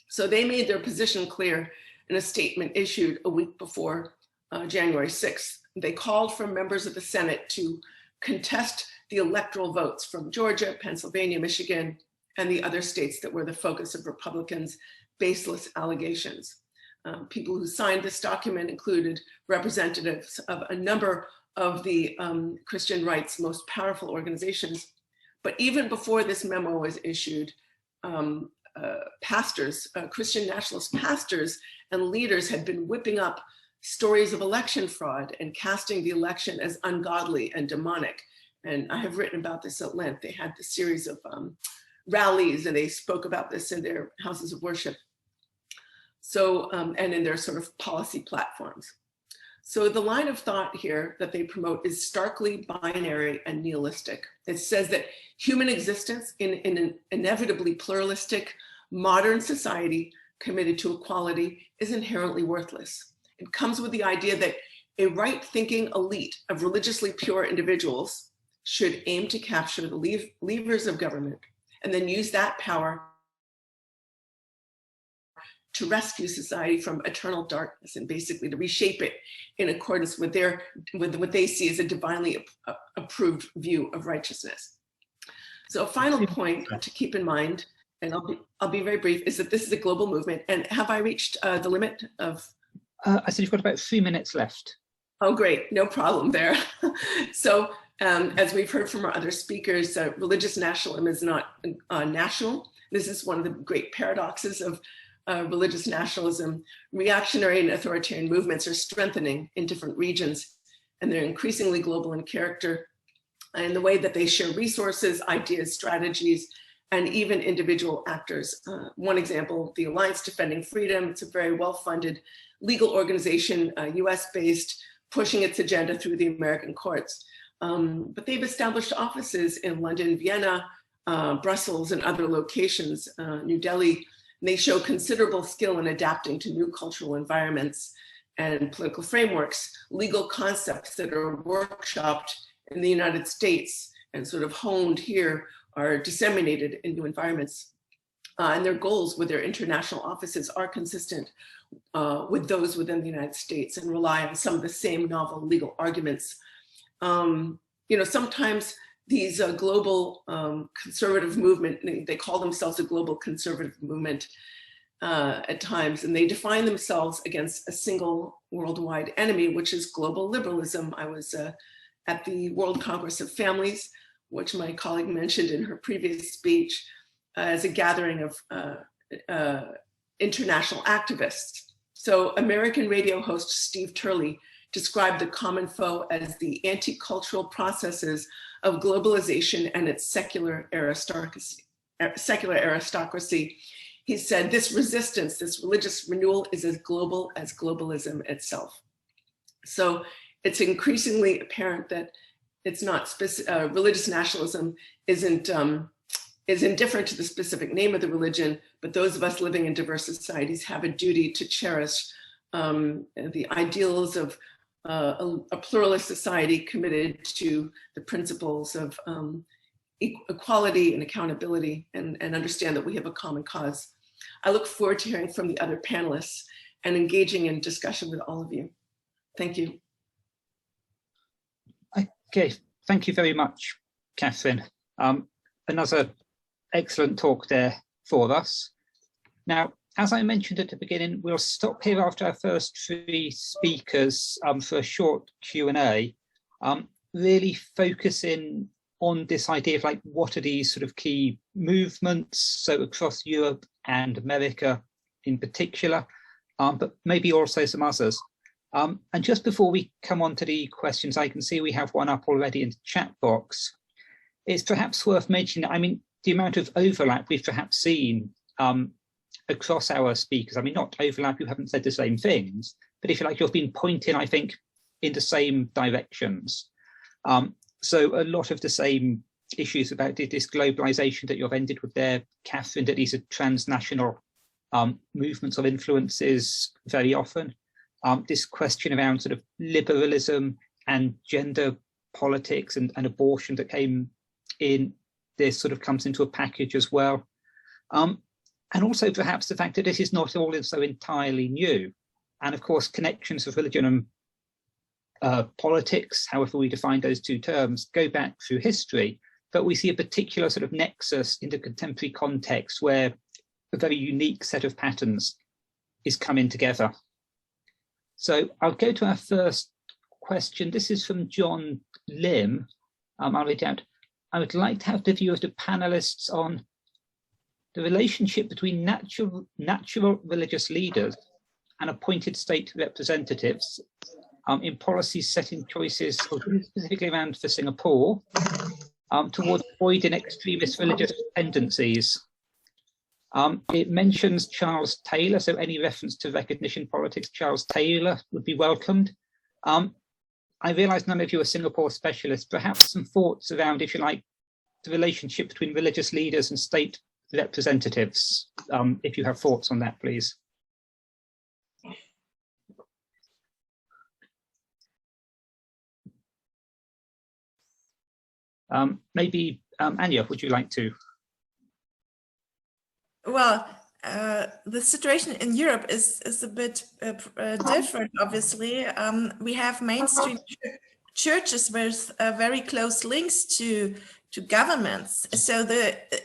So they made their position clear in a statement issued a week before January 6th. They called for members of the Senate to contest the electoral votes from Georgia, Pennsylvania, Michigan, and the other states that were the focus of Republicans' baseless allegations. People who signed this document included representatives of a number of the Christian right's most powerful organizations. But even before this memo was issued, pastors, Christian nationalist pastors and leaders had been whipping up stories of election fraud and casting the election as ungodly and demonic. And I have written about this at length. They had this series of rallies, and they spoke about this in their houses of worship. So, and in their sort of policy platforms. So the line of thought here that they promote is starkly binary and nihilistic. It says that human existence in an inevitably pluralistic, modern society committed to equality is inherently worthless. It comes with the idea that a right-thinking elite of religiously pure individuals should aim to capture the levers of government and then use that power to rescue society from eternal darkness and basically to reshape it in accordance with what they see as a divinely approved view of righteousness. So a final point to keep in mind, and I'll be very brief, is that this is a global movement. And have I reached the limit of? I said you've got about 3 minutes left. Oh, great, no problem there. So as we've heard from our other speakers, religious nationalism is not national. This is one of the great paradoxes of religious nationalism. Reactionary and authoritarian movements are strengthening in different regions, and they're increasingly global in character and the way that they share resources, ideas, strategies, and even individual actors. One example, the Alliance Defending Freedom. It's a very well-funded legal organization, US-based, pushing its agenda through the American courts. But they've established offices in London, Vienna, Brussels, and other locations, New Delhi. And they show considerable skill in adapting to new cultural environments and political frameworks. Legal concepts that are workshopped in the United States and sort of honed here are disseminated in new environments. And their goals with their international offices are consistent with those within the United States and rely on some of the same novel legal arguments. You know, sometimes these global conservative movement, they call themselves a global conservative movement at times, and they define themselves against a single worldwide enemy, which is global liberalism. I was at the World Congress of Families, which my colleague mentioned in her previous speech, as a gathering of international activists. So American radio host Steve Turley described the common foe as the anti-cultural processes of globalization and its secular aristocracy. He said, this resistance, this religious renewal is as global as globalism itself. So it's increasingly apparent that it's not religious nationalism isn't is indifferent to the specific name of the religion, but those of us living in diverse societies have a duty to cherish the ideals of a pluralist society committed to the principles of equality and accountability, and understand that we have a common cause. I look forward to hearing from the other panelists and engaging in discussion with all of you. Thank you. Okay, thank you very much, Catherine. Another excellent talk there for us. Now, as I mentioned at the beginning, we'll stop here after our first 3 speakers for a short Q&A, really focusing on this idea of like, what are these sort of key movements, so across Europe and America in particular, but maybe also some others. And just before we come on to the questions, I can see we have one up already in the chat box. It's perhaps worth mentioning, I mean, the amount of overlap we've perhaps seen across our speakers. I mean, not overlap, you haven't said the same things, but if you like, you've been pointing, I think, in the same directions. So a lot of the same issues about this globalization that you've ended with there, Catherine, that these are transnational movements of influences very often. This question around sort of liberalism and gender politics and abortion that came in, this sort of comes into a package as well. And also perhaps the fact that this is not all so entirely new. And of course, connections of religion and politics, however we define those two terms, go back through history. But we see a particular sort of nexus in the contemporary context where a very unique set of patterns is coming together. So I'll go to our first question. This is from John Lim. I'll read out. I would like to have the view of the panelists on the relationship between natural religious leaders and appointed state representatives in policies setting choices, specifically around for Singapore, towards avoiding extremist religious tendencies. It mentions Charles Taylor, so any reference to recognition politics, Charles Taylor would be welcomed. I realise none of you are Singapore specialists, perhaps some thoughts around, if you like, the relationship between religious leaders and state representatives, if you have thoughts on that, please. Maybe Anya, would you like to? Well, the situation in Europe is a bit different, obviously. We have mainstream churches with very close links to governments. So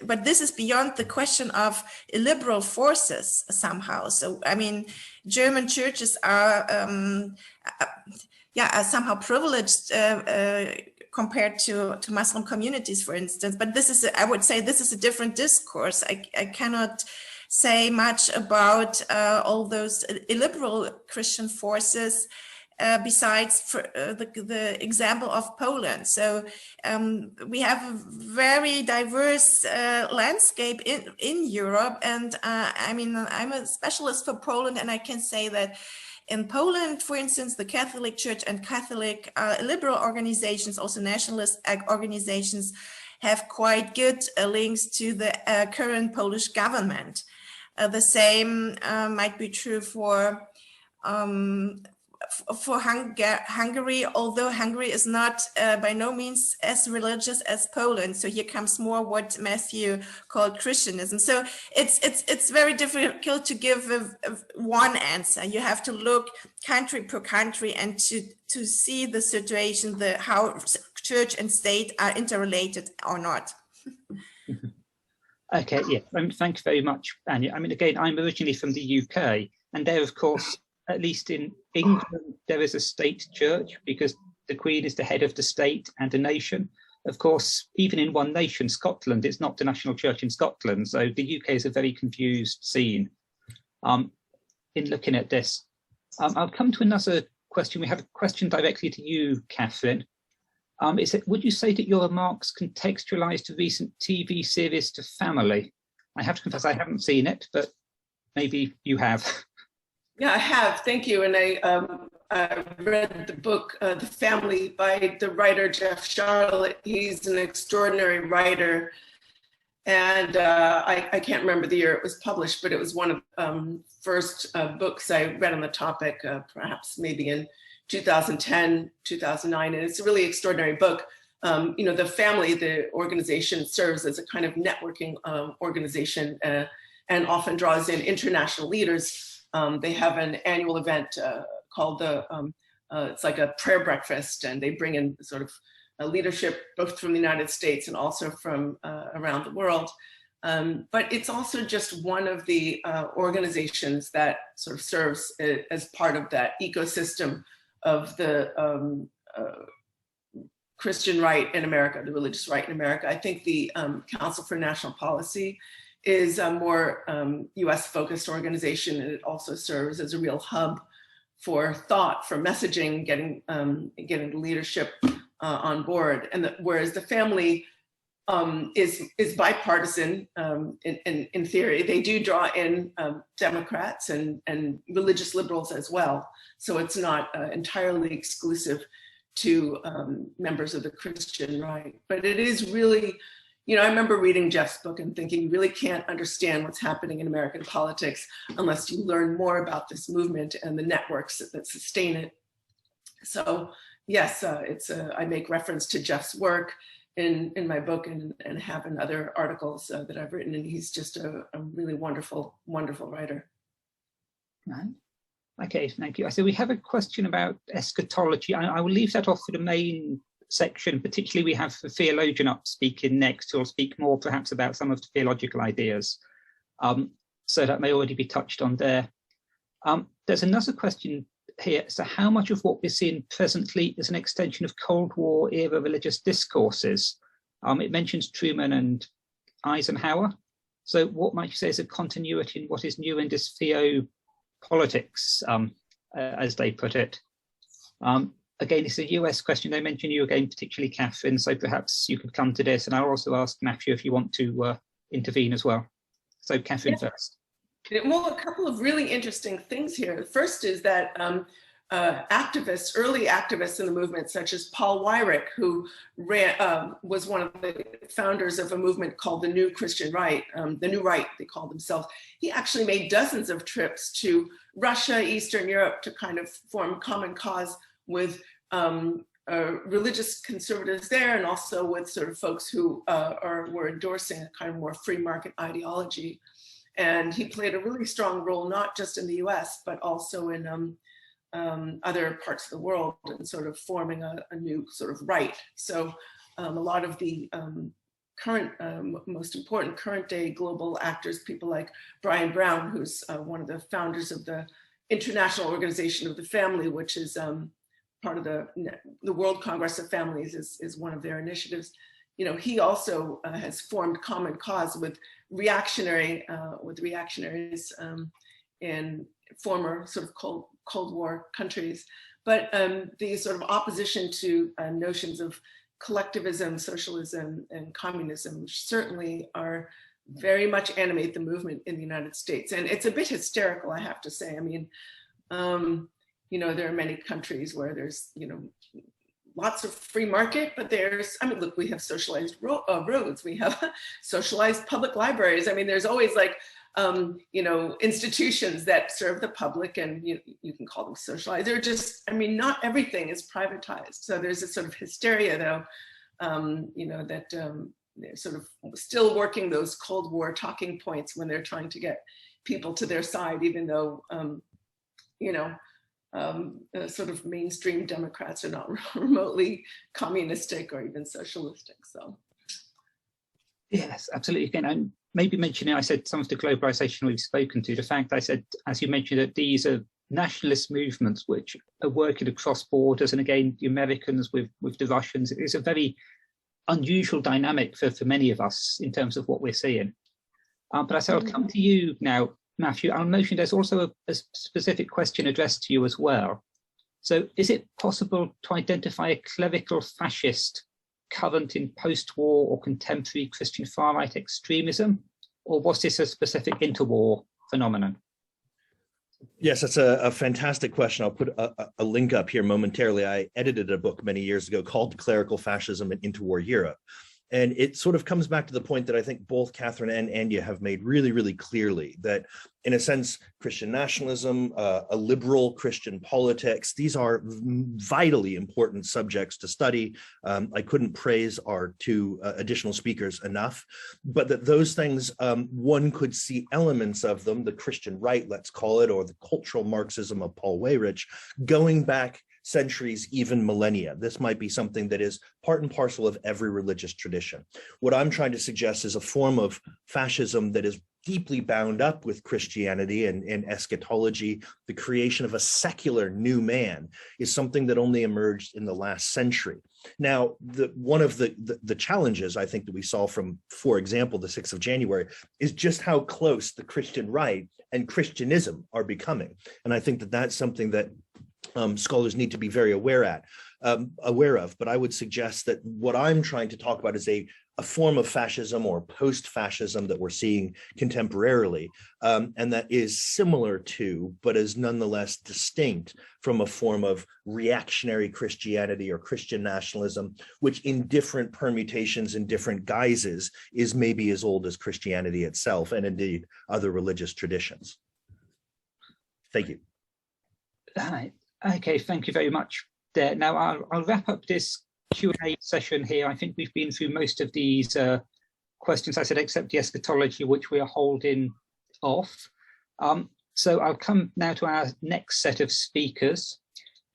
but this is beyond the question of illiberal forces somehow. So, I mean, German churches are somehow privileged compared to Muslim communities, for instance. But this is, I would say, this is a different discourse. I cannot say much about all those illiberal Christian forces besides for, the example of Poland. So we have a very diverse landscape in Europe. And I mean, I'm a specialist for Poland, and I can say that in Poland, for instance, the Catholic Church and Catholic liberal organizations, also nationalist organizations, have quite good links to the current Polish government. The same might be true for Hungary, although Hungary is not by no means as religious as Poland. So here comes more what Matthew called Christianism. So it's very difficult to give one answer. You have to look country per country and to see the situation, how church and state are interrelated or not. Okay, yeah, thank you very much, Anya. I mean, again, I'm originally from the UK, and there, of course, at least in England, there is a state church because the Queen is the head of the state and a nation. Of course, even in one nation, Scotland, it's not the national church in Scotland. So the UK is a very confused scene in looking at this. I'll come to another question. We have a question directly to you, Catherine. Would you say that your remarks contextualized the recent TV series To Family? I have to confess I haven't seen it, but maybe you have. Yeah, I have. Thank you. And I read the book, The Family, by the writer Jeff Charlotte. He's an extraordinary writer. And I can't remember the year it was published, but it was one of the first books I read on the topic, perhaps maybe in 2010, 2009. And it's a really extraordinary book. You know, The Family, the organization, serves as a kind of networking organization and often draws in international leaders. They have an annual event called it's like a prayer breakfast, and they bring in sort of leadership both from the United States and also from around the world. But it's also just one of the organizations that sort of serves as part of that ecosystem of the Christian right in America, the religious right in America. I think the Council for National Policy is a more US focused organization, and it also serves as a real hub for thought, for messaging, getting the leadership on board. And whereas The Family is bipartisan in theory, they do draw in Democrats and religious liberals as well. So it's not entirely exclusive to members of the Christian right, but it is really, you know, I remember reading Jeff's book and thinking, you really can't understand what's happening in American politics unless you learn more about this movement and the networks that sustain it. So yes, I make reference to Jeff's work in my book and have in other articles that I've written, and he's just a really wonderful, wonderful writer. Right. Okay, thank you. So we have a question about eschatology. I will leave that off for the main section. Particularly, we have the theologian up speaking next, who will speak more perhaps about some of the theological ideas. So that may already be touched on there. There's another question here. So how much of what we're seeing presently is an extension of Cold War era religious discourses? It mentions Truman and Eisenhower. So what might you say is a continuity in what is new in this theopolitics, as they put it? Again, it's a US question. They mentioned you again, particularly Catherine, so perhaps you could come to this. And I'll also ask Matthew if you want to intervene as well. So Catherine first. Well, a couple of really interesting things here. The first is that activists, early activists in the movement, such as Paul Weyrich, who was one of the founders of a movement called the New Christian Right, the New Right, they called themselves. He actually made dozens of trips to Russia, Eastern Europe, to kind of form common cause with religious conservatives there, and also with sort of folks who were endorsing a kind of more free market ideology. And he played a really strong role, not just in the US, but also in other parts of the world, and sort of forming a new sort of right. So a lot of the current, most important current day global actors, people like Brian Brown, who's one of the founders of the International Organization of the Family, which is part of the World Congress of Families, is one of their initiatives. You know, he also has formed common cause with reactionaries in former sort of Cold War countries. But the sort of opposition to notions of collectivism, socialism, and communism certainly are very much animate the movement in the United States. And it's a bit hysterical, I have to say. I mean, you know, there are many countries where there's, you know, lots of free market, but there's, I mean, look, we have socialized roads, we have socialized public libraries. I mean, there's always like, you know, institutions that serve the public, and you can call them socialized. They're just, I mean, not everything is privatized. So there's a sort of hysteria though, you know, that they're sort of still working those Cold War talking points when they're trying to get people to their side, even though, you know, sort of mainstream Democrats are not remotely communistic or even socialistic. So, yes, absolutely. Again, and maybe mentioning, I said some of the globalization we've spoken to. The fact I said, as you mentioned, that these are nationalist movements which are working across borders, and again, the Americans with the Russians, is a very unusual dynamic for many of us in terms of what we're seeing. But I said I'll come to you now, Matthew. I'll mention there's also a specific question addressed to you as well. So is it possible to identify a clerical fascist current in post-war or contemporary Christian far-right extremism, or was this a specific interwar phenomenon? Yes, that's a fantastic question. I'll put a link up here momentarily. I edited a book many years ago called Clerical Fascism in Interwar Europe. And it sort of comes back to the point that I think both Catherine and Anya have made really, really clearly, that in a sense, Christian nationalism, a liberal Christian politics, these are vitally important subjects to study. I couldn't praise our two additional speakers enough, but that those things, one could see elements of them, the Christian right, let's call it, or the cultural Marxism of Paul Weyrich, going back centuries, even millennia. This might be something that is part and parcel of every religious tradition. What I'm trying to suggest is a form of fascism that is deeply bound up with Christianity and eschatology. The creation of a secular new man is something that only emerged in the last century. Now, one of the challenges I think that we saw from, for example, the 6th of January is just how close the Christian right and Christianism are becoming. And I think that that's something that scholars need to be very aware of. But I would suggest that what I'm trying to talk about is a form of fascism or post-fascism that we're seeing contemporarily, and that is similar to, but is nonetheless distinct from, a form of reactionary Christianity or Christian nationalism, which in different permutations and different guises is maybe as old as Christianity itself, and indeed other religious traditions. Thank you. All right. Okay, thank you very much there. Now I'll wrap up this Q&A session here. I think we've been through most of these questions, I said, except the eschatology, which we are holding off. So I'll come now to our next set of speakers.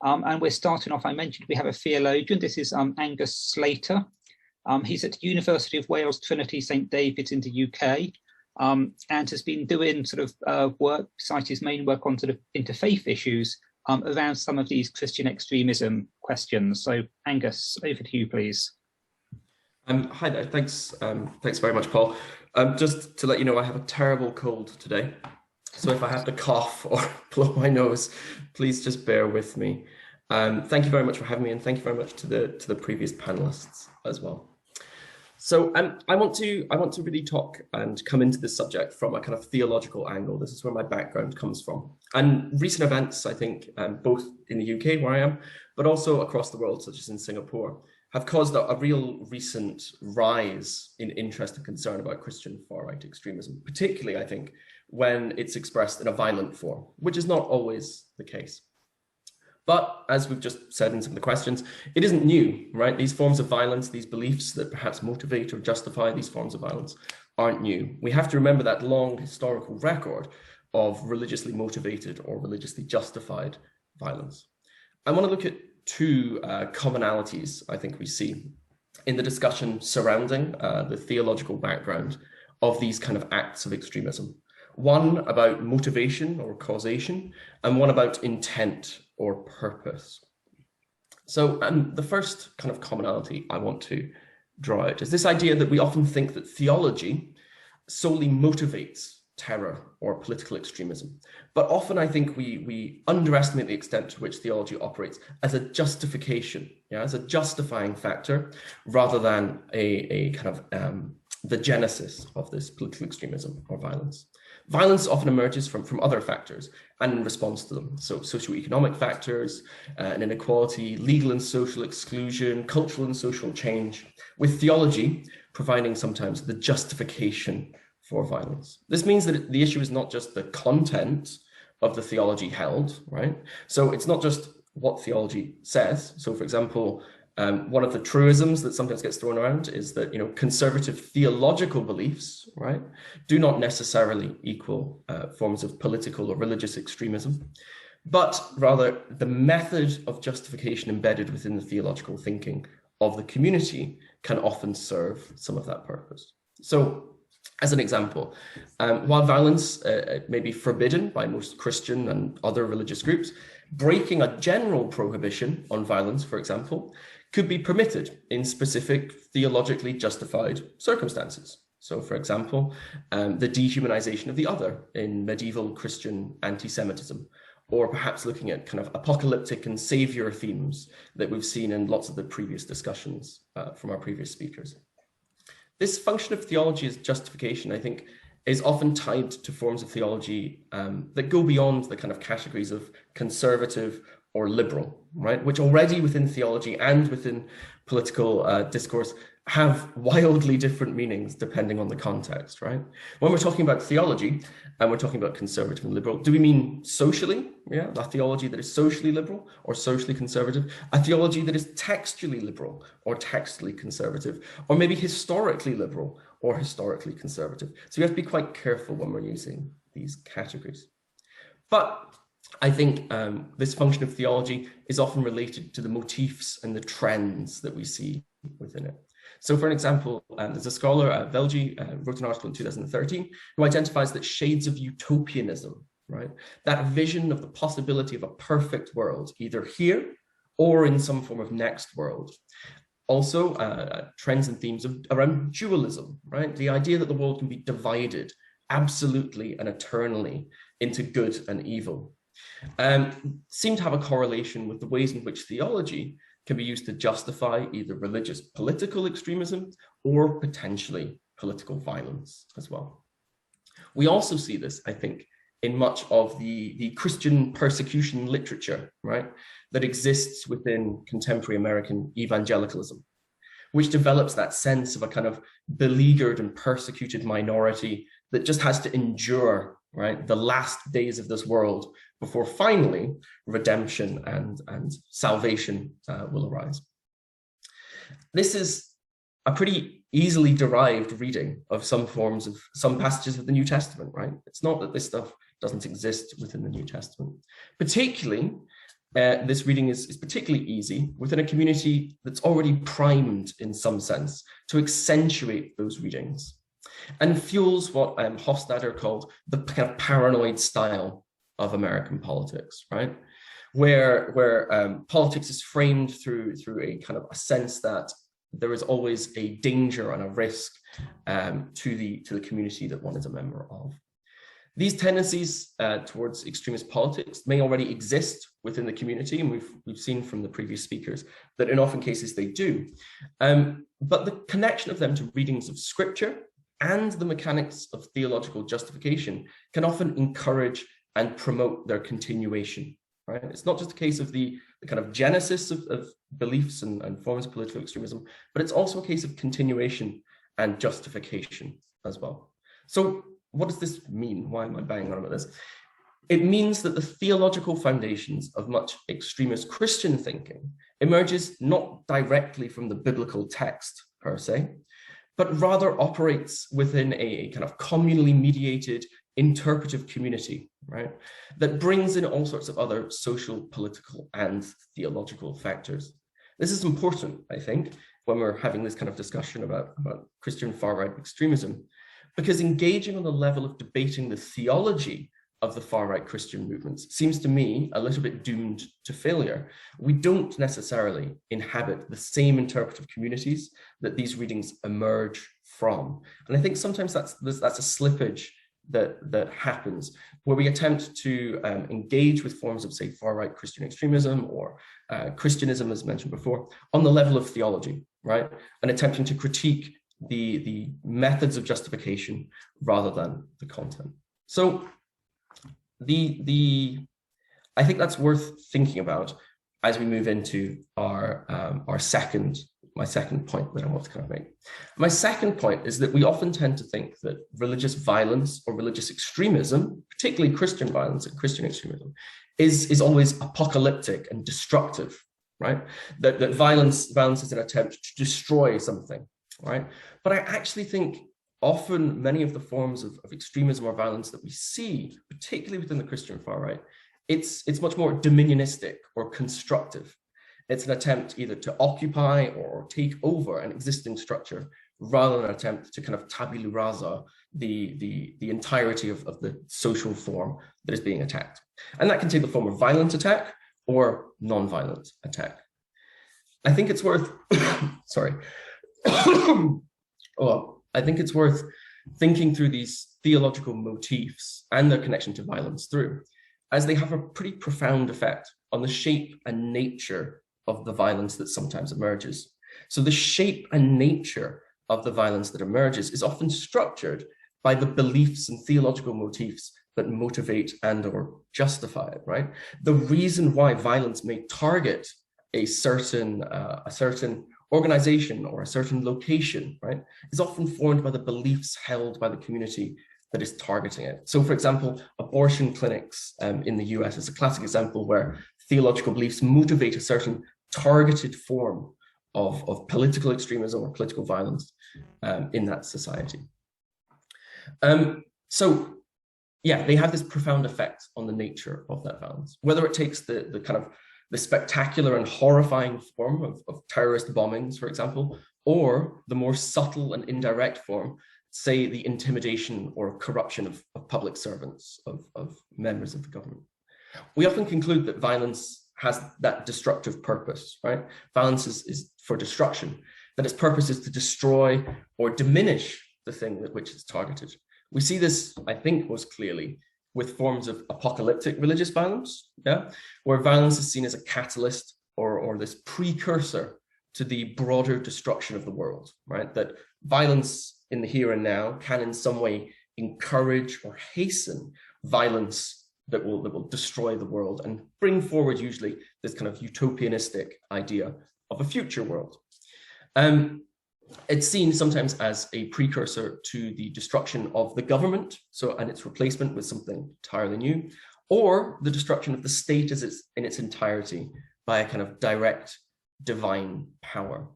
And we're starting off, I mentioned we have a theologian. This is Angus Slater. He's at the University of Wales, Trinity St. David's in the UK, and has been doing sort of work, besides his main work on sort of interfaith issues, around some of these Christian extremism questions. So Angus, over to you, please. Hi there, thanks very much, Paul. Just to let you know, I have a terrible cold today. So if I have to cough or blow my nose, please just bear with me. Thank you very much for having me, and thank you very much to the previous panelists as well. So I want to really talk and come into this subject from a kind of theological angle. This is where my background comes from. And recent events, I think, both in the UK, where I am, but also across the world, such as in Singapore, have caused a real recent rise in interest and concern about Christian far-right extremism, particularly, I think, when it's expressed in a violent form, which is not always the case. But as we've just said in some of the questions, it isn't new, right? These forms of violence, these beliefs that perhaps motivate or justify these forms of violence aren't new. We have to remember that long historical record of religiously motivated or religiously justified violence. I want to look at two commonalities I think we see in the discussion surrounding the theological background of these kind of acts of extremism. One about motivation or causation, and one about intent or purpose. So the first kind of commonality I want to draw out is this idea that we often think that theology solely motivates terror or political extremism. But often I think we underestimate the extent to which theology operates as a justification, as a justifying factor, rather than a kind of the genesis of this political extremism or violence. Violence often emerges from other factors and in response to them. So socioeconomic factors, and inequality, legal and social exclusion, cultural and social change, with theology providing sometimes the justification for violence. This means that the issue is not just the content of the theology held, right? So it's not just what theology says. So for example, one of the truisms that sometimes gets thrown around is that, conservative theological beliefs, right, do not necessarily equal forms of political or religious extremism, but rather the method of justification embedded within the theological thinking of the community can often serve some of that purpose. So, as an example, while violence may be forbidden by most Christian and other religious groups, breaking a general prohibition on violence, for example, could be permitted in specific theologically justified circumstances. So, for example, the dehumanization of the other in medieval Christian anti-Semitism, or perhaps looking at kind of apocalyptic and savior themes that we've seen in lots of the previous discussions from our previous speakers. This function of theology as justification, I think, is often tied to forms of theology that go beyond the kind of categories of conservative or liberal, right? Which already within theology and within political discourse have wildly different meanings depending on the context, right? When we're talking about theology and we're talking about conservative and liberal, do we mean socially? Yeah, a theology that is socially liberal or socially conservative, a theology that is textually liberal or textually conservative, or maybe historically liberal or historically conservative. So we have to be quite careful when we're using these categories. But I think this function of theology is often related to the motifs and the trends that we see within it. So for an example, there's a scholar, Velji, wrote an article in 2013, who identifies that shades of utopianism, right? That vision of the possibility of a perfect world, either here or in some form of next world. Also, trends and themes around dualism, right? The idea that the world can be divided absolutely and eternally into good and evil. Seem to have a correlation with the ways in which theology can be used to justify either religious political extremism or potentially political violence as well. We also see this, I think, in much of the Christian persecution literature, right, that exists within contemporary American evangelicalism, which develops that sense of a kind of beleaguered and persecuted minority that just has to endure, right, the last days of this world before finally redemption and salvation will arise. This is a pretty easily derived reading of some passages of the New Testament, right? It's not that this stuff doesn't exist within the New Testament. Particularly, this reading is particularly easy within a community that's already primed in some sense to accentuate those readings, and fuels what Hofstadter called the kind of paranoid style of American politics, right? Where politics is framed through a kind of a sense that there is always a danger and a risk to the community that one is a member of. These tendencies towards extremist politics may already exist within the community, and we've seen from the previous speakers that in often cases they do. But the connection of them to readings of scripture and the mechanics of theological justification can often encourage and promote their continuation. Right? It's not just a case of the kind of genesis of beliefs and forms of political extremism, but it's also a case of continuation and justification as well. So what does this mean? Why am I banging on about this? It means that the theological foundations of much extremist Christian thinking emerges not directly from the biblical text per se, but rather operates within a kind of communally mediated interpretive community, right? That brings in all sorts of other social, political, and theological factors. This is important, I think, when we're having this kind of discussion about Christian far-right extremism, because engaging on the level of debating the theology of the far-right Christian movements seems to me a little bit doomed to failure. We don't necessarily inhabit the same interpretive communities that these readings emerge from. And I think sometimes that's a slippage that happens, where we attempt to engage with forms of, say, far-right Christian extremism or Christianism, as mentioned before, on the level of theology, right? And attempting to critique the methods of justification rather than the content. So I think that's worth thinking about as we move into my second point that I want to kind of make. My second point is that we often tend to think that religious violence or religious extremism, particularly Christian violence and Christian extremism, is always apocalyptic and destructive, right? That violence is an attempt to destroy something, right? But I actually think often many of the forms of extremism or violence that we see, particularly within the Christian far right, it's much more dominionistic or constructive. It's an attempt either to occupy or take over an existing structure rather than an attempt to kind of tabula rasa the entirety of the social form that is being attacked. And that can take the form of violent attack or non-violent attack. I think it's worth, sorry. I think it's worth thinking through these theological motifs and their connection to violence through, as they have a pretty profound effect on the shape and nature of the violence that sometimes emerges. So the shape and nature of the violence that emerges is often structured by the beliefs and theological motifs that motivate and or justify it, right? The reason why violence may target a certain organization or a certain location, right, is often formed by the beliefs held by the community that is targeting it. So for example, abortion clinics in the US is a classic example where theological beliefs motivate a certain targeted form of political extremism or political violence in that society. So yeah, they have this profound effect on the nature of that violence, whether it takes the kind of the spectacular and horrifying form of terrorist bombings, for example, or the more subtle and indirect form, say the intimidation or corruption of public servants, of members of the government. We often conclude that violence has that destructive purpose, right? Violence is for destruction, that its purpose is to destroy or diminish the thing that which is targeted. We see this, I think, most clearly with forms of apocalyptic religious violence, yeah, where violence is seen as a catalyst or this precursor to the broader destruction of the world, right? That violence in the here and now can in some way encourage or hasten violence that will destroy the world and bring forward usually this kind of utopianistic idea of a future world. It's seen sometimes as a precursor to the destruction of the government, and its replacement with something entirely new, or the destruction of the state in its entirety by a kind of direct divine power.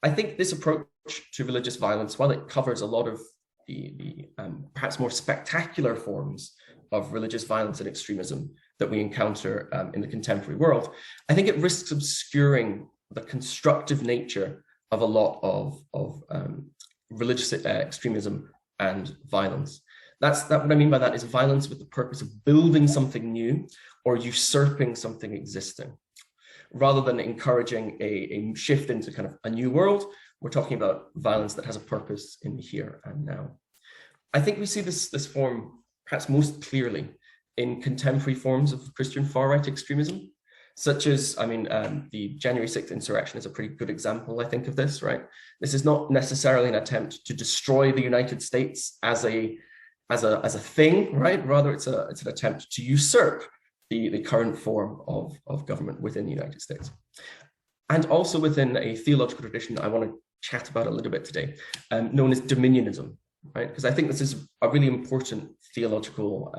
I think this approach to religious violence, while it covers a lot of the perhaps more spectacular forms of religious violence and extremism that we encounter in the contemporary world, I think it risks obscuring the constructive nature of a lot of religious extremism and violence. What I mean by that is violence with the purpose of building something new or usurping something existing, rather than encouraging a shift into kind of a new world We're talking about violence that has a purpose in the here and now. I think we see this form perhaps most clearly in contemporary forms of Christian far-right extremism, such as, the January 6th insurrection is a pretty good example, I think, of this, right? This is not necessarily an attempt to destroy the United States as a thing, right? Rather, it's an attempt to usurp the current form of government within the United States. And also within a theological tradition I want to chat about a little bit today, known as Dominionism, right? Because I think this is a really important theological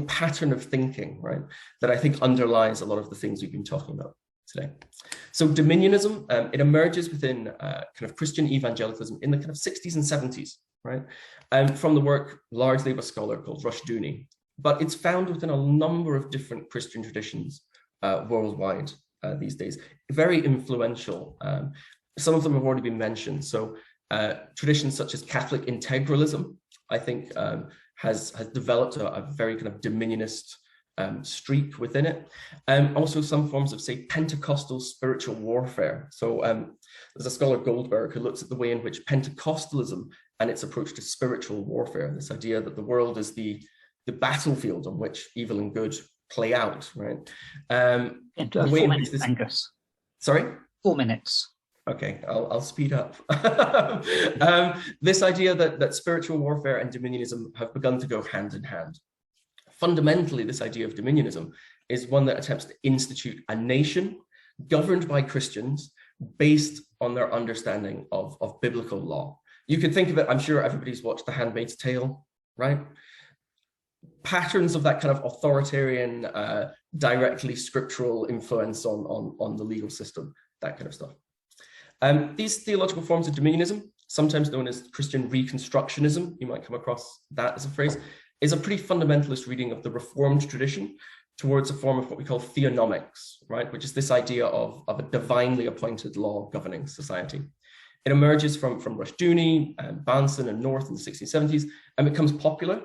pattern of thinking, right? That I think underlies a lot of the things we've been talking about today. So Dominionism, it emerges within kind of Christian evangelicalism in the kind of 60s and 70s, right? From the work largely of a scholar called Rushdoony, but it's found within a number of different Christian traditions worldwide these days. Very influential. Some of them have already been mentioned. So traditions such as Catholic integralism, I think, has developed a very kind of dominionist streak within it. Also some forms of, say, Pentecostal spiritual warfare. So there's a scholar, Goldberg, who looks at the way in which Pentecostalism and its approach to spiritual warfare, this idea that the world is the battlefield on which evil and good play out, right? Into 4 minutes, Angus. Sorry? 4 minutes. Okay, I'll speed up. This idea that spiritual warfare and dominionism have begun to go hand in hand. Fundamentally, this idea of dominionism is one that attempts to institute a nation governed by Christians based on their understanding of biblical law. You could think of it, I'm sure everybody's watched The Handmaid's Tale, right? Patterns of that kind of authoritarian, directly scriptural influence on the legal system, that kind of stuff. These theological forms of dominionism, sometimes known as Christian Reconstructionism, you might come across that as a phrase, is a pretty fundamentalist reading of the Reformed tradition towards a form of what we call theonomics, right? Which is this idea of a divinely appointed law governing society. It emerges from Rushdoony and Banson and North in the 60s, 70s, and becomes popular,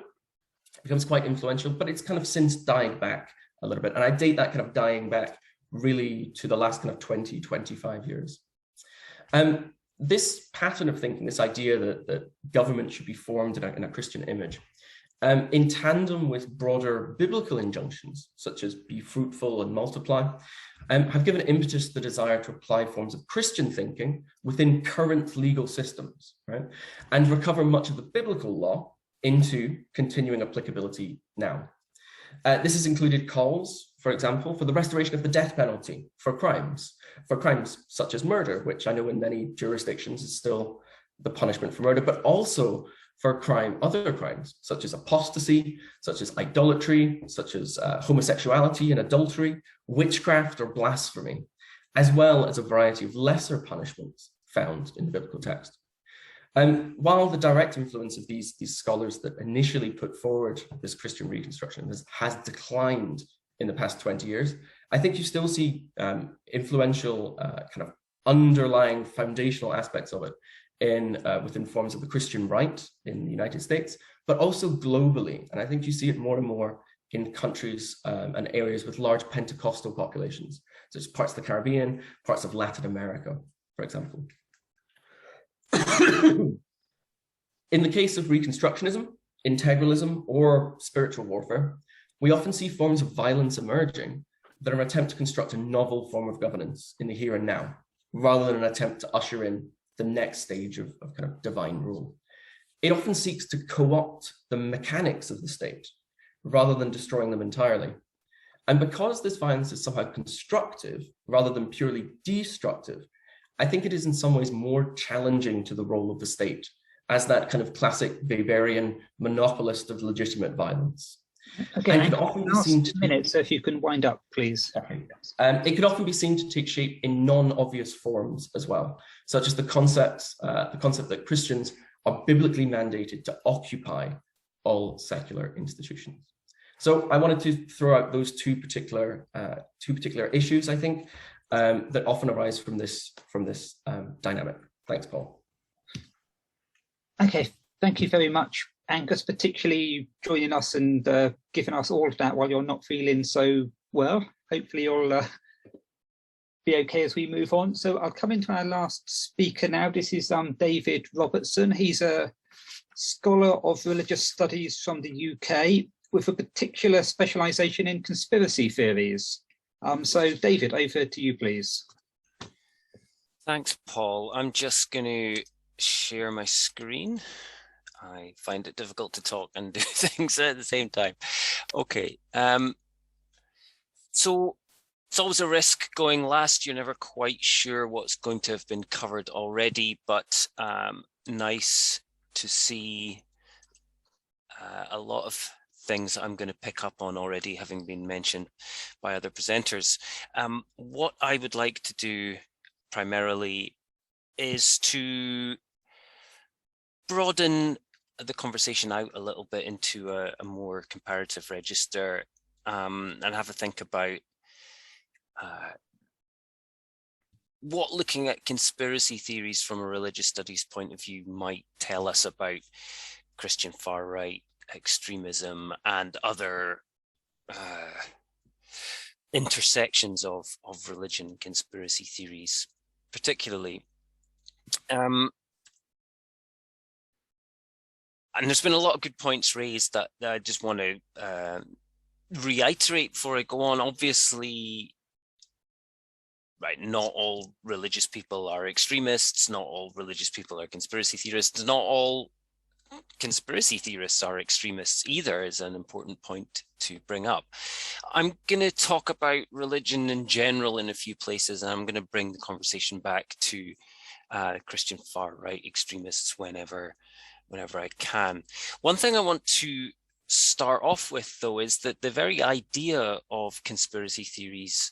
becomes quite influential, but it's kind of since died back a little bit. And I date that kind of dying back really to the last kind of 20, 25 years. This pattern of thinking, this idea that government should be formed in a Christian image, in tandem with broader biblical injunctions, such as be fruitful and multiply, have given impetus to the desire to apply forms of Christian thinking within current legal systems, right? And recover much of the biblical law into continuing applicability now. This has included calls, for example, for the restoration of the death penalty for crimes such as murder, which I know in many jurisdictions is still the punishment for murder, but also for other crimes, such as apostasy, such as idolatry, such as homosexuality and adultery, witchcraft or blasphemy, as well as a variety of lesser punishments found in the biblical text. While the direct influence of these scholars that initially put forward this Christian Reconstruction has declined in the past 20 years, I think you still see influential kind of underlying foundational aspects of it within forms of the Christian right in the United States, but also globally. And I think you see it more and more in countries and areas with large Pentecostal populations, such as parts of the Caribbean, parts of Latin America, for example. In the case of Reconstructionism, integralism, or spiritual warfare, we often see forms of violence emerging that are an attempt to construct a novel form of governance in the here and now, rather than an attempt to usher in the next stage of kind of divine rule. It often seeks to co-opt the mechanics of the state, rather than destroying them entirely. And because this violence is somehow constructive, rather than purely destructive, I think it is in some ways more challenging to the role of the state as that kind of classic Bavarian monopolist of legitimate violence. Okay, and often be seen to minutes, so if you can wind up, please. Okay. It could often be seen to take shape in non-obvious forms as well, such as the concept that Christians are biblically mandated to occupy all secular institutions. So I wanted to throw out those two particular issues, I think, that often arise from this dynamic. Thanks, Paul. Okay, thank you very much, Angus, particularly joining us and giving us all of that while you're not feeling so well. Hopefully you'll be okay as we move on. So I'll come into our last speaker now. This is David Robertson. He's a scholar of religious studies from the UK with a particular specialization in conspiracy theories. So David, over to you, please. Thanks, Paul. I'm just going to share my screen. I find it difficult to talk and do things at the same time. Okay. So it's always a risk going last. You're never quite sure what's going to have been covered already, but nice to see a lot of things I'm going to pick up on already having been mentioned by other presenters. What I would like to do primarily is to broaden the conversation out a little bit into a more comparative register, and have a think about what looking at conspiracy theories from a religious studies point of view might tell us about Christian far-right extremism and other intersections of religion and conspiracy theories, particularly. And there's been a lot of good points raised that I just want to reiterate before I go on. Obviously, right, not all religious people are extremists, not all religious people are conspiracy theorists, not all conspiracy theorists are extremists either, is an important point to bring up. I'm going to talk about religion in general in a few places, and I'm going to bring the conversation back to Christian far-right extremists whenever I can. One thing I want to start off with, though, is that the very idea of conspiracy theories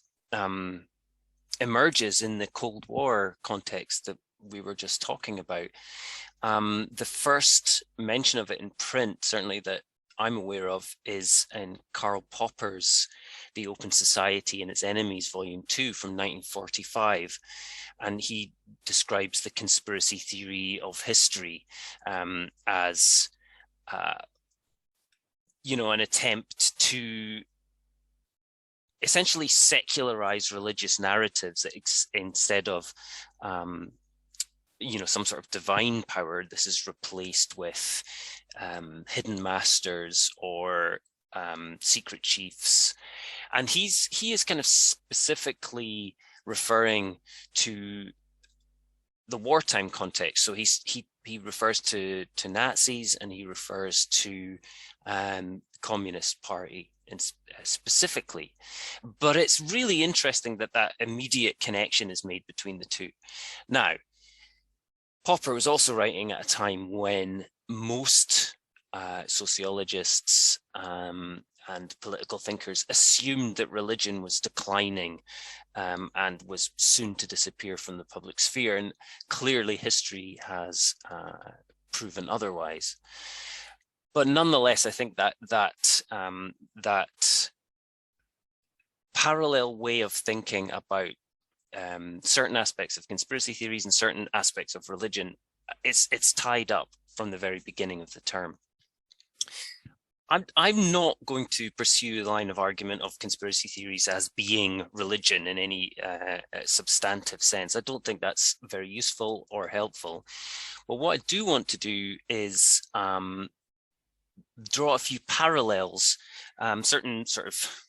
emerges in the Cold War context that we were just talking about. The first mention of it in print, certainly that I'm aware of, is in Karl Popper's The Open Society and Its Enemies, Volume 2 from 1945. And he describes the conspiracy theory of history as, you know, an attempt to essentially secularize religious narratives instead of, you know, some sort of divine power. This is replaced with hidden masters or secret chiefs. And he is kind of specifically referring to the wartime context. So he refers to Nazis, and he refers to Communist Party specifically. But it's really interesting that that immediate connection is made between the two. Now, Popper was also writing at a time when most sociologists and political thinkers assumed that religion was declining and was soon to disappear from the public sphere. And clearly history has proven otherwise. But nonetheless, I think that parallel way of thinking about certain aspects of conspiracy theories and certain aspects of religion, it's tied up from the very beginning of the term. I'm not going to pursue the line of argument of conspiracy theories as being religion in any substantive sense. I don't think that's very useful or helpful. But what I do want to do is draw a few parallels, certain sort of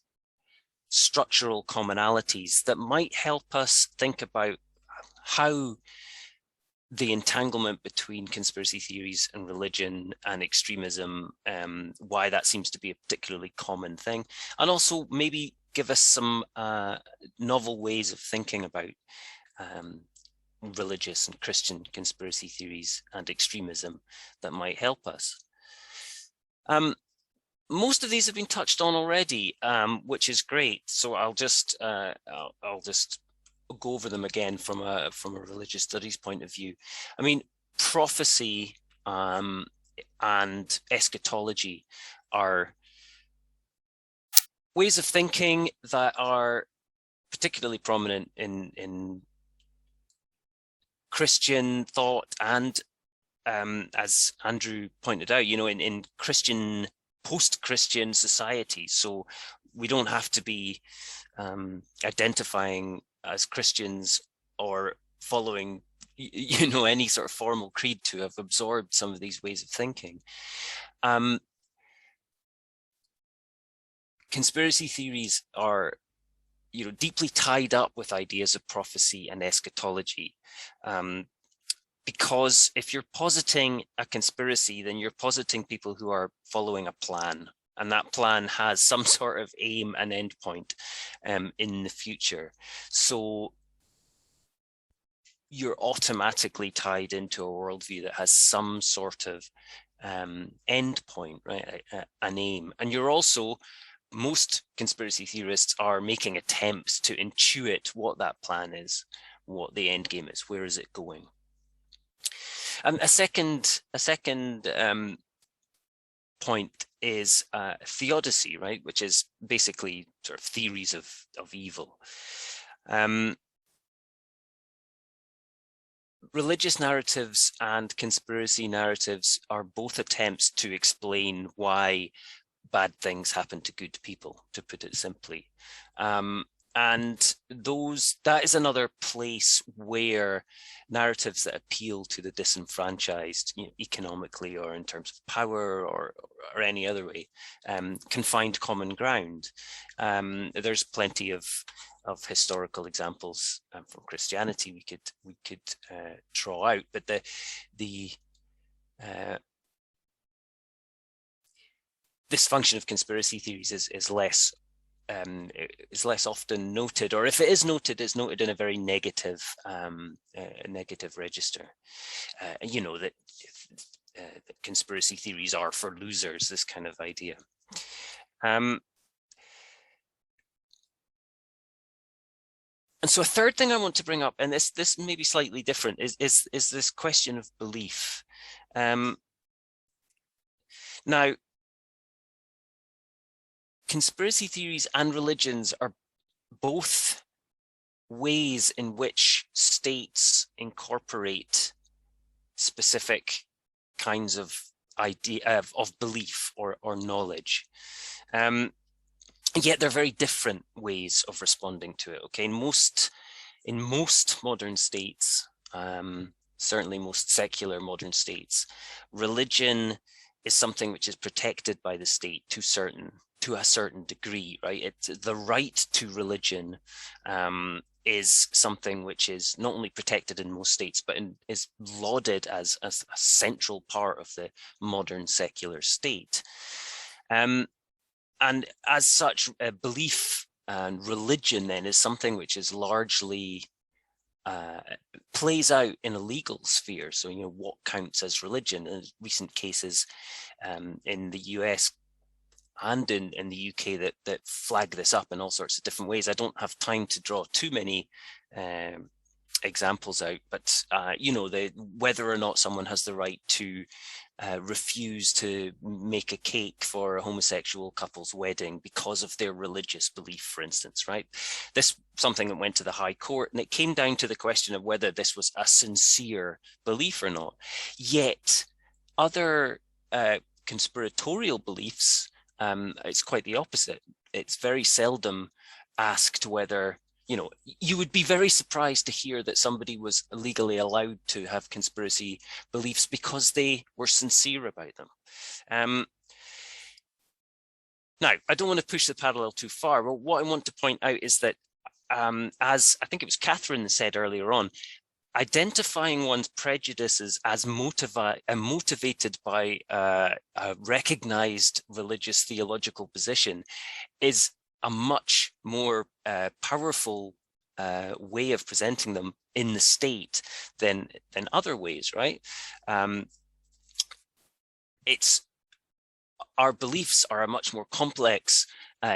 structural commonalities that might help us think about how the entanglement between conspiracy theories and religion and extremism, why that seems to be a particularly common thing, and also maybe give us some novel ways of thinking about religious and Christian conspiracy theories and extremism that might help us. Most of these have been touched on already, which is great. So I'll just go over them again from a religious studies point of view. I mean, prophecy and eschatology are ways of thinking that are particularly prominent in Christian thought, and as Andrew pointed out, you know, in Christian, post-Christian societies. So we don't have to be identifying as Christians or following, you know, any sort of formal creed to have absorbed some of these ways of thinking. Conspiracy theories are, you know, deeply tied up with ideas of prophecy and eschatology. Because if you're positing a conspiracy, then you're positing people who are following a plan, and that plan has some sort of aim and endpoint in the future. So you're automatically tied into a worldview that has some sort of endpoint, right? An aim. And you're also, most conspiracy theorists are making attempts to intuit what that plan is, what the end game is, where is it going. A second point is theodicy, right, which is basically sort of theories of evil. Religious narratives and conspiracy narratives are both attempts to explain why bad things happen to good people, to put it simply. And that is another place where narratives that appeal to the disenfranchised, you know, economically or in terms of power or any other way, can find common ground. There's plenty of historical examples from Christianity we could draw out, but the this function of conspiracy theories is less often noted, or if it is noted, it's noted in a very negative register. You know, that conspiracy theories are for losers, this kind of idea. And so a third thing I want to bring up, and this may be slightly different, is this question of belief. Now, conspiracy theories and religions are both ways in which states incorporate specific kinds of belief or knowledge. Yet they're very different ways of responding to it. Okay, in most modern states, certainly most secular modern states, religion is something which is protected by the state to a certain degree, right? It's the right to religion is something which is not only protected in most states, but is lauded as a central part of the modern secular state. And as such, belief and religion then is something which is largely plays out in a legal sphere. So, you know, what counts as religion? In recent cases in the US and in the UK that flag this up in all sorts of different ways. I don't have time to draw too many examples out, but you know, whether or not someone has the right to refuse to make a cake for a homosexual couple's wedding because of their religious belief, for instance, right? This something that went to the High Court, and it came down to the question of whether this was a sincere belief or not. Yet other conspiratorial beliefs, it's quite the opposite. It's very seldom asked whether, you know, you would be very surprised to hear that somebody was legally allowed to have conspiracy beliefs because they were sincere about them. Now, I don't want to push the parallel too far, but what I want to point out is that, as I think it was Catherine said earlier on, identifying one's prejudices as motivated by a recognized religious theological position is a much more powerful way of presenting them in the state than other ways, right? Our beliefs are a much more complex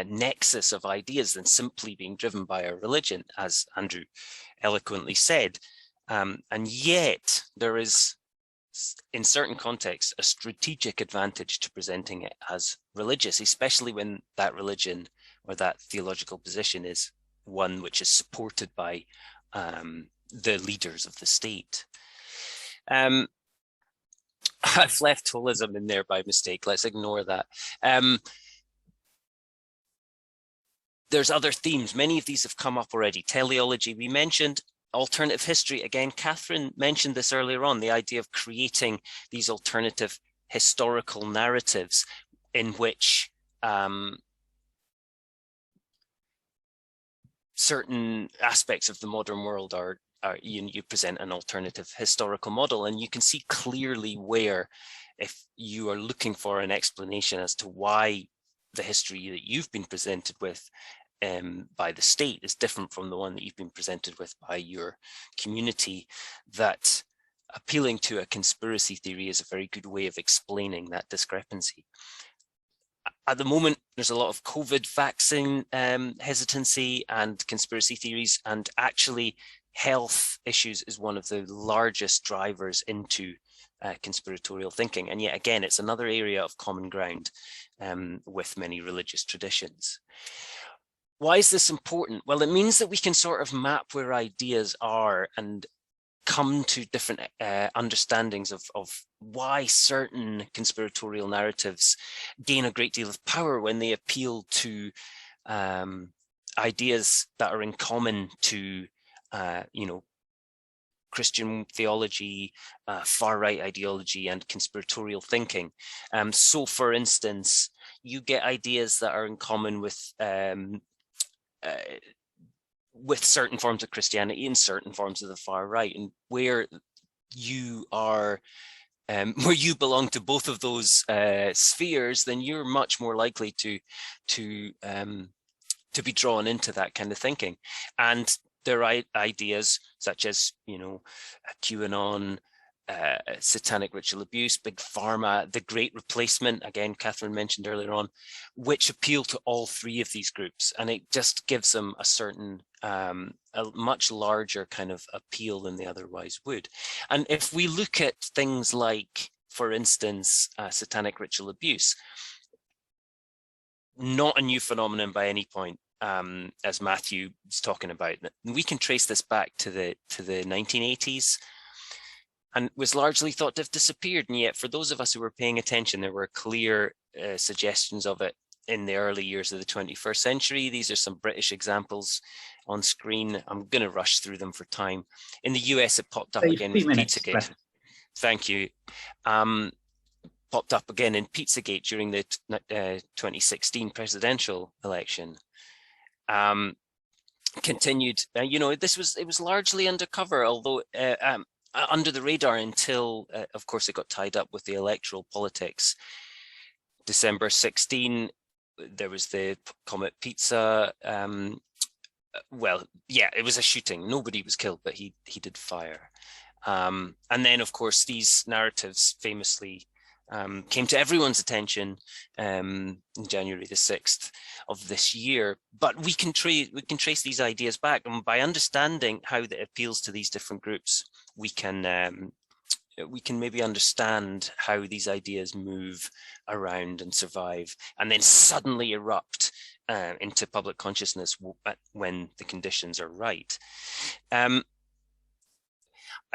nexus of ideas than simply being driven by our religion, as Andrew eloquently said. And yet there is, in certain contexts, a strategic advantage to presenting it as religious, especially when that religion or that theological position is one which is supported by the leaders of the state. I've left holism in there by mistake. Let's ignore that. There's other themes. Many of these have come up already. Teleology, we mentioned. Alternative history, again, Catherine mentioned this earlier on, the idea of creating these alternative historical narratives in which certain aspects of the modern world are you present an alternative historical model, and you can see clearly where, if you are looking for an explanation as to why the history that you've been presented with by the state is different from the one that you've been presented with by your community, that appealing to a conspiracy theory is a very good way of explaining that discrepancy. At the moment, there's a lot of COVID vaccine hesitancy and conspiracy theories, and actually health issues is one of the largest drivers into conspiratorial thinking. And yet again, it's another area of common ground with many religious traditions. Why is this important? Well, it means that we can sort of map where ideas are and come to different understandings of why certain conspiratorial narratives gain a great deal of power when they appeal to ideas that are in common to, Christian theology, far-right ideology, and conspiratorial thinking. So, for instance, you get ideas that are in common with certain forms of Christianity and certain forms of the far right, and where you are, where you belong to both of those spheres, then you're much more likely to be drawn into that kind of thinking. And there are ideas such as, QAnon, satanic ritual abuse, big pharma, the great replacement, again, Catherine mentioned earlier on, which appeal to all three of these groups. And it just gives them a certain, a much larger kind of appeal than they otherwise would. And if we look at things like, for instance, satanic ritual abuse, not a new phenomenon by any point, as Matthew was talking about. We can trace this back to the 1980s, and was largely thought to have disappeared. And yet, for those of us who were paying attention, there were clear suggestions of it in the early years of the 21st century. These are some British examples on screen. I'm going to rush through them for time. In the US, it popped up again with Pizzagate. Thank you. Popped up again in Pizzagate during the 2016 presidential election. Continued, it was largely undercover, although under the radar until, of course, it got tied up with the electoral politics. December 16, there was the Comet Pizza. Well, yeah, it was a shooting. Nobody was killed, but he did fire. And then, of course, these narratives famously came to everyone's attention in January the 6th of this year. But we can trace these ideas back, and by understanding how that appeals to these different groups, we can maybe understand how these ideas move around and survive, and then suddenly erupt into public consciousness when the conditions are right. I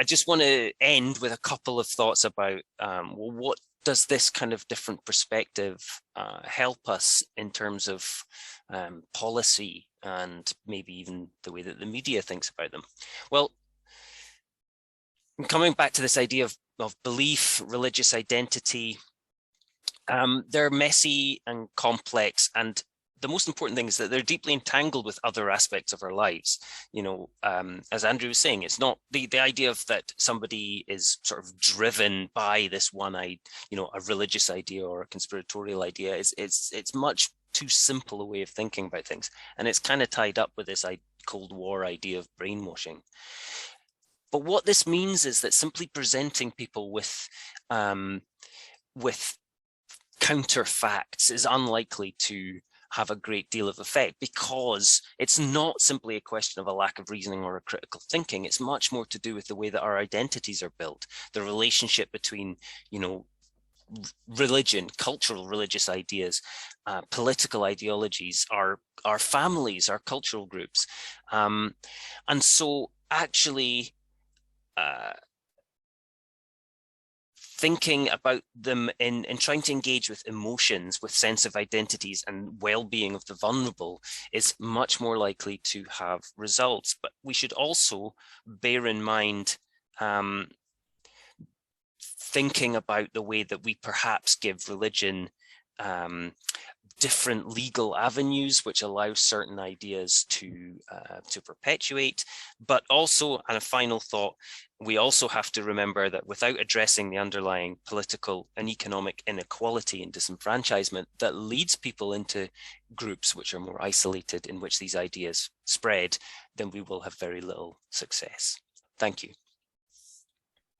just want to end with a couple of thoughts about what does this kind of different perspective help us in terms of policy and maybe even the way that the media thinks about them? Well, coming back to this idea of belief, religious identity, they're messy and complex, and the most important thing is that they're deeply entangled with other aspects of our lives. As Andrew was saying, it's not the idea of that somebody is sort of driven by this one, a religious idea or a conspiratorial idea. It's much too simple a way of thinking about things, and it's kind of tied up with this Cold War idea of brainwashing. But what this means is that simply presenting people with counter facts is unlikely to have a great deal of effect, because it's not simply a question of a lack of reasoning or a critical thinking. It's much more to do with the way that our identities are built, the relationship between, religion, cultural religious ideas, political ideologies, our families, our cultural groups. And so actually, thinking about them in trying to engage with emotions, with sense of identities and well-being of the vulnerable is much more likely to have results. But we should also bear in mind thinking about the way that we perhaps give religion different legal avenues which allow certain ideas to perpetuate. But also, and a final thought, we also have to remember that without addressing the underlying political and economic inequality and disenfranchisement that leads people into groups which are more isolated, in which these ideas spread, then we will have very little success. Thank you.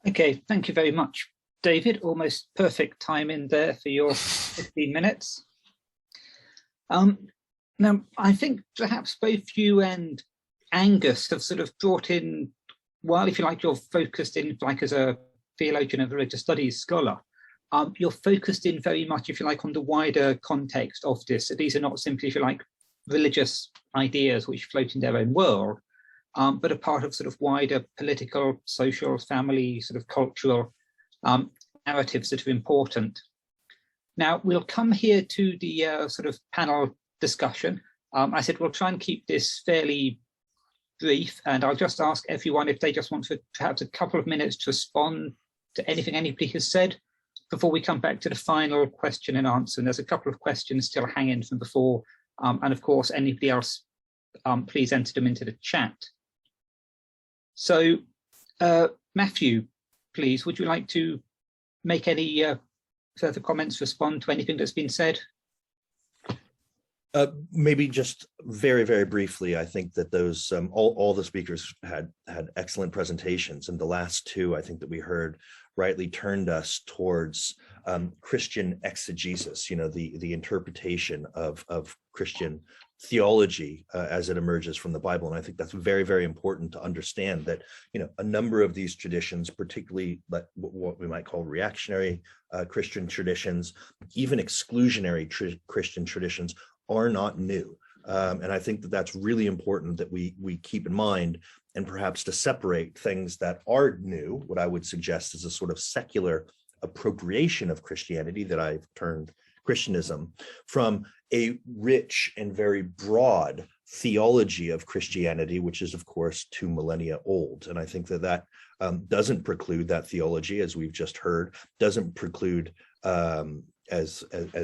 Okay, thank you very much, David. Almost perfect time in there for your 15 minutes. Now, I think perhaps both you and Angus have sort of brought in, well, if you like, you're focused in, like as a theologian and religious studies scholar, you're focused in very much, if you like, on the wider context of this. So these are not simply, if you like, religious ideas which float in their own world, but a part of sort of wider political, social, family, sort of cultural narratives that are important. Now, we'll come here to the sort of panel discussion. I said we'll try and keep this fairly brief, and I'll just ask everyone if they just want to perhaps a couple of minutes to respond to anything anybody has said before we come back to the final question and answer. And there's a couple of questions still hanging from before, and of course, anybody else, please enter them into the chat. So, Matthew, please, would you like to make any further comments, respond to anything that's been said? Maybe just very, very briefly, I think that those all the speakers had excellent presentations, and the last two I think that we heard rightly turned us towards Christian exegesis, you know, the interpretation of Christian theology as it emerges from the Bible. And I think that's very, very important to understand that, you know, a number of these traditions, particularly what we might call reactionary Christian traditions, even exclusionary Christian traditions, are not new. And I think that that's really important that we keep in mind, and perhaps to separate things that are new, what I would suggest is a sort of secular appropriation of Christianity that I've termed Christianism, from a rich and very broad theology of Christianity, which is, of course, 2 millennia old. And I think that doesn't preclude that theology, as we've just heard, doesn't preclude, as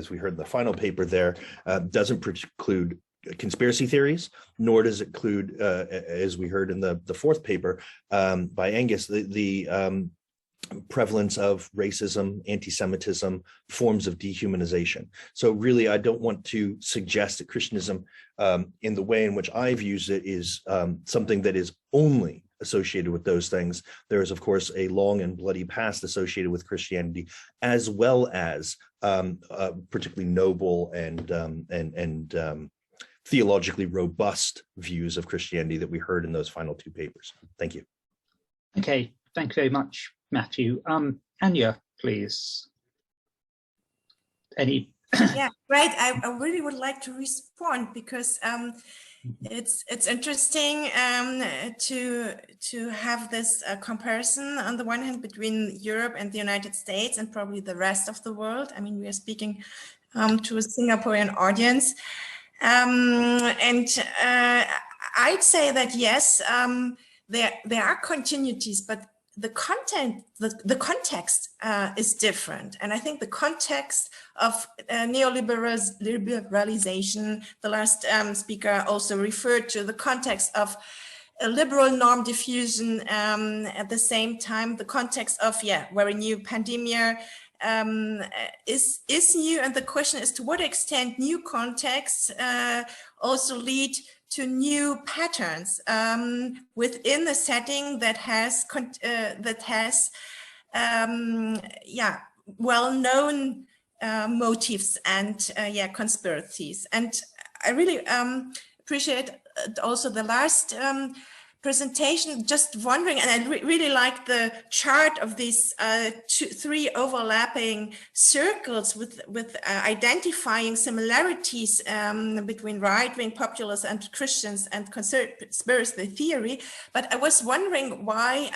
we heard in the final paper there, doesn't preclude conspiracy theories, nor does it include, as we heard in the fourth paper by Angus, the prevalence of racism, anti-Semitism, forms of dehumanization. So really, I don't want to suggest that Christianism, in the way in which I've used it, is something that is only associated with those things. There is, of course, a long and bloody past associated with Christianity, as well as particularly noble and theologically robust views of Christianity that we heard in those final two papers. Thank you. Okay, thank you very much, Matthew. Anya, please. Any? Yeah, right. I really would like to respond, because it's interesting to have this comparison on the one hand between Europe and the United States and probably the rest of the world. I mean, we are speaking to a Singaporean audience, and I'd say that yes, there are continuities, but the content, the context is different. And I think the context of neoliberalization, the last speaker also referred to the context of a liberal norm diffusion, at the same time, the context of, very new pandemic is new. And the question is, to what extent new contexts also lead to new patterns within the setting that has well-known motives and conspiracies. And I really appreciate also the last presentation, just wondering, and I really like the chart of these three overlapping circles with identifying similarities between right-wing populists and Christians and conspiracy theory. But I was wondering why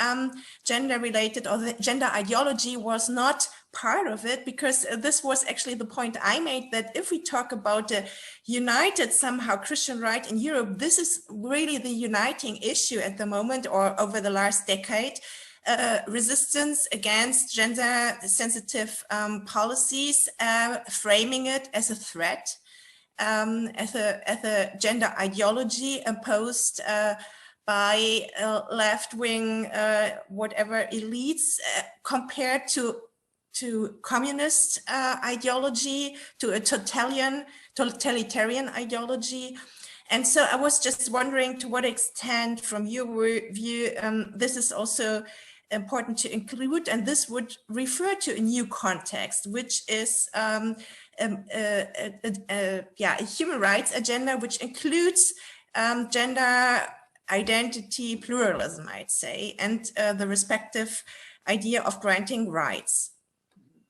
gender-related or the gender ideology was not part of it, because this was actually the point I made, that if we talk about a united somehow Christian right in Europe, this is really the uniting issue at the moment or over the last decade. Resistance against gender sensitive policies, framing it as a threat, as a gender ideology imposed by left-wing whatever elites compared to communist ideology, to a totalitarian ideology. And so I was just wondering to what extent, from your view, this is also important to include, and this would refer to a new context, which is a human rights agenda, which includes gender identity pluralism, I'd say, and the respective idea of granting rights.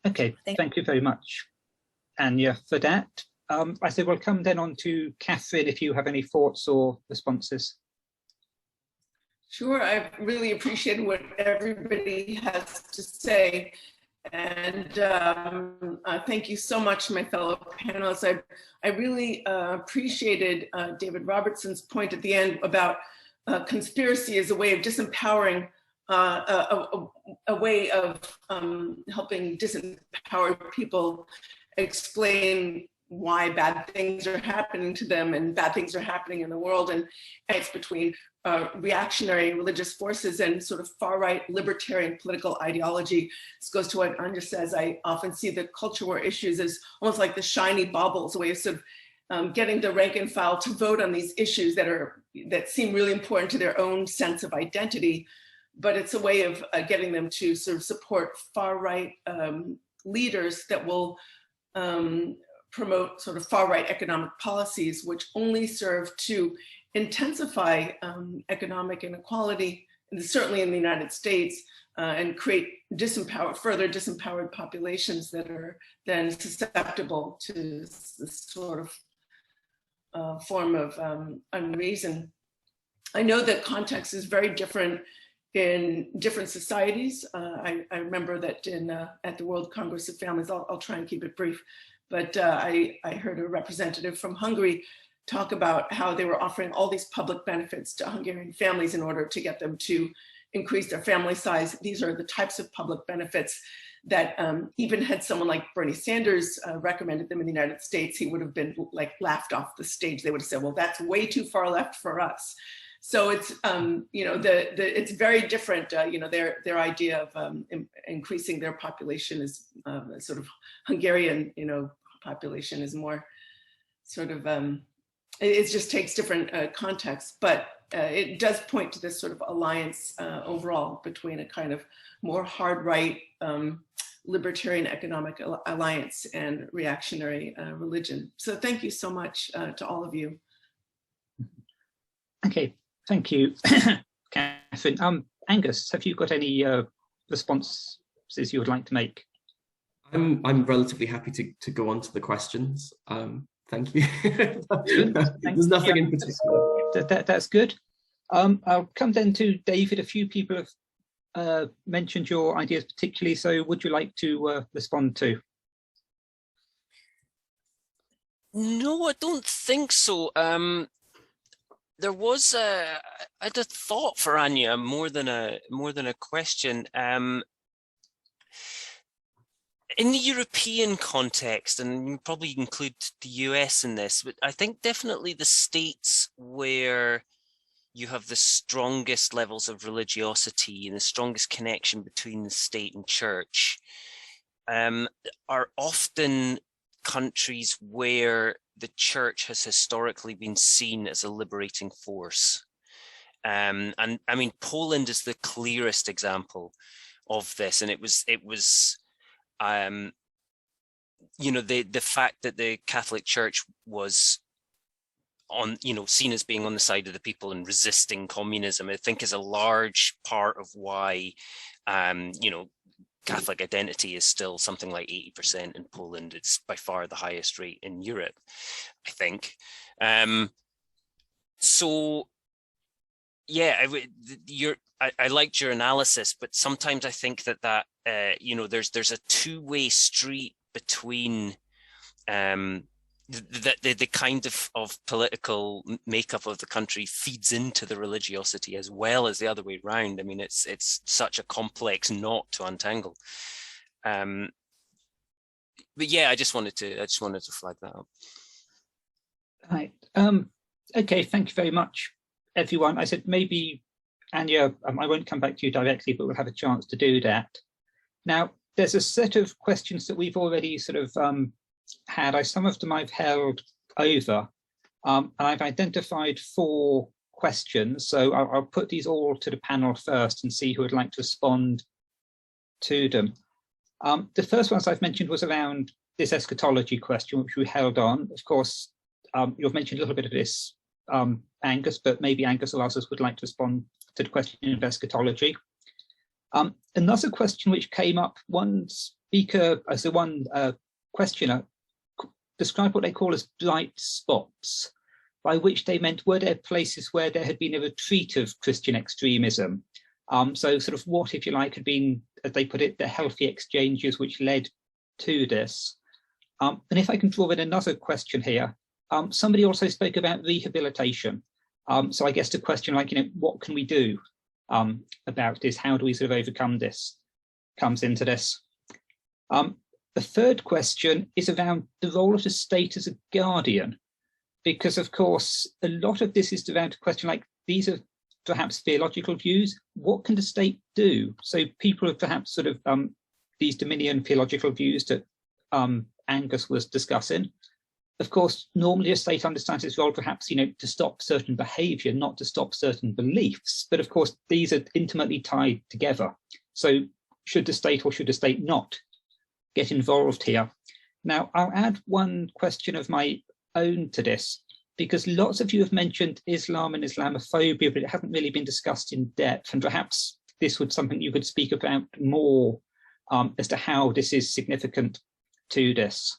Okay, thank you very much, Anya, for that. I say we'll come then on to Catherine, if you have any thoughts or responses. Sure, I really appreciate what everybody has to say. And thank you so much, my fellow panelists. I really appreciated David Robertson's point at the end about conspiracy as a way of disempowering, a way of helping disempowered people explain why bad things are happening to them and bad things are happening in the world. And it's between reactionary religious forces and sort of far-right libertarian political ideology. This goes to what Anja says. I often see the culture war issues as almost like the shiny baubles, a way of sort of getting the rank and file to vote on these issues that seem really important to their own sense of identity. But it's a way of getting them to sort of support far-right leaders that will promote sort of far-right economic policies, which only serve to intensify economic inequality, and certainly in the United States, and create further disempowered populations that are then susceptible to this sort of form of unreason. I know that context is very different in different societies. I remember that at the World Congress of Families, I'll try and keep it brief, but I heard a representative from Hungary talk about how they were offering all these public benefits to Hungarian families in order to get them to increase their family size. These are the types of public benefits that even had someone like Bernie Sanders recommended them in the United States, he would have been like laughed off the stage. They would have said, well, that's way too far left for us. So it's, it's very different, their idea of increasing their population is sort of Hungarian, population is more sort of, it just takes different contexts, but it does point to this sort of alliance overall between a kind of more hard right libertarian economic alliance and reactionary religion. So thank you so much to all of you. Okay, thank you, Catherine. Angus, have you got any responses you would like to make? I'm relatively happy to go on to the questions. Thank you. There's nothing in particular. That's good. I'll come then to David. A few people have mentioned your ideas particularly, so would you like to respond to? No, I don't think so. There was I had a thought for Anya more than a question. In the European context, and you probably include the US in this, but I think definitely the states where you have the strongest levels of religiosity and the strongest connection between the state and church are often countries where the church has historically been seen as a liberating force. And I mean, Poland is the clearest example of this, and it was the fact that the Catholic Church was on, seen as being on the side of the people and resisting communism, I think is a large part of why, Catholic identity is still something like 80% in Poland. It's by far the highest rate in Europe, I think. So, yeah, I liked your analysis, but sometimes I think that there's a two-way street between the kind of political makeup of the country feeds into the religiosity as well as the other way around. I mean, it's such a complex knot to untangle. But yeah, I just wanted to flag that up. Right. Okay. Thank you very much, everyone. I said maybe, Anya, I won't come back to you directly, but we'll have a chance to do that. Now, there's a set of questions that we've already sort of had. Some of them I've held over, and I've identified 4 questions. So I'll put these all to the panel first and see who would like to respond to them. The first ones I've mentioned was around this eschatology question, which we held on. Of course, you've mentioned a little bit of this, Angus, but maybe Angus or others would like to respond to the question of eschatology. Another question which came up, one speaker, as the one questioner, described what they call as blight spots, by which they meant were there places where there had been a retreat of Christian extremism. So sort of what, if you like, had been, as they put it, the healthy exchanges which led to this. And if I can draw in another question here, somebody also spoke about rehabilitation. So I guess the question, like, what can we do about this? How do we sort of overcome this? Comes into this. The third question is around the role of the state as a guardian, because of course a lot of this is around a question like, these are perhaps theological views. What can the state do? So people have perhaps sort of these Dominion theological views that Angus was discussing. Of course, normally a state understands its role perhaps, to stop certain behaviour, not to stop certain beliefs. But of course, these are intimately tied together. So should the state or should the state not get involved here? Now, I'll add one question of my own to this, because lots of you have mentioned Islam and Islamophobia, but it hasn't really been discussed in depth. And perhaps this would something you could speak about more as to how this is significant to this.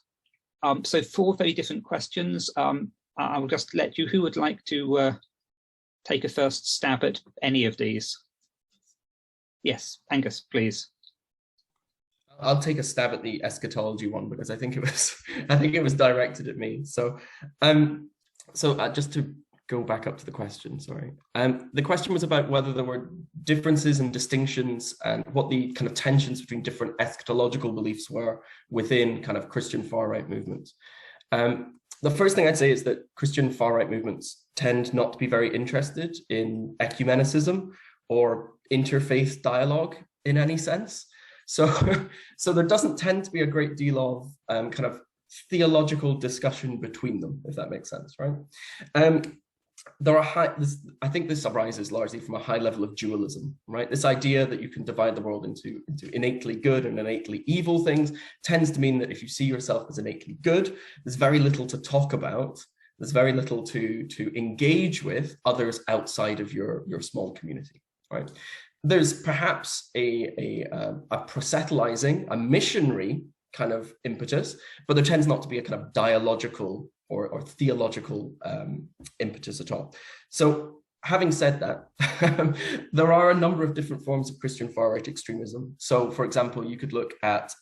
So 4 very different questions. I will just let you, who would like to take a first stab at any of these? Yes, Angus, please. I'll take a stab at the eschatology one because I think it was directed at me. So, just to go back up to the question, sorry. The question was about whether there were differences and distinctions and what the kind of tensions between different eschatological beliefs were within kind of Christian far-right movements. The first thing I'd say is that Christian far-right movements tend not to be very interested in ecumenicism or interfaith dialogue in any sense. So there doesn't tend to be a great deal of kind of theological discussion between them, if that makes sense, right? I think this arises largely from a high level of dualism, right? This idea that you can divide the world into innately good and innately evil things tends to mean that if you see yourself as innately good, there's very little to talk about. There's very little to engage with others outside of your small community, right? There's perhaps a proselytizing, a missionary kind of impetus, but there tends not to be a kind of dialogical or theological impetus at all. So having said that, there are a number of different forms of Christian far-right extremism. So for example, you could look at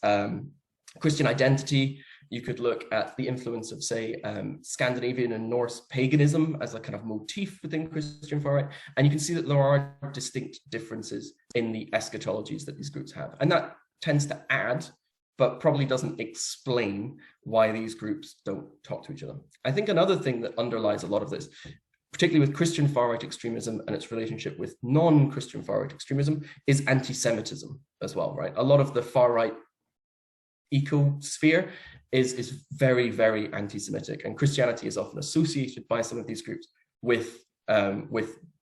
Christian identity, you could look at the influence of, say, Scandinavian and Norse paganism as a kind of motif within Christian far-right, and you can see that there are distinct differences in the eschatologies that these groups have. And that tends to add, but probably doesn't explain why these groups don't talk to each other. I think another thing that underlies a lot of this, particularly with Christian far-right extremism and its relationship with non-Christian far-right extremism, is anti-Semitism as well, right? A lot of the far-right ecosphere is very, very anti-Semitic, and Christianity is often associated by some of these groups with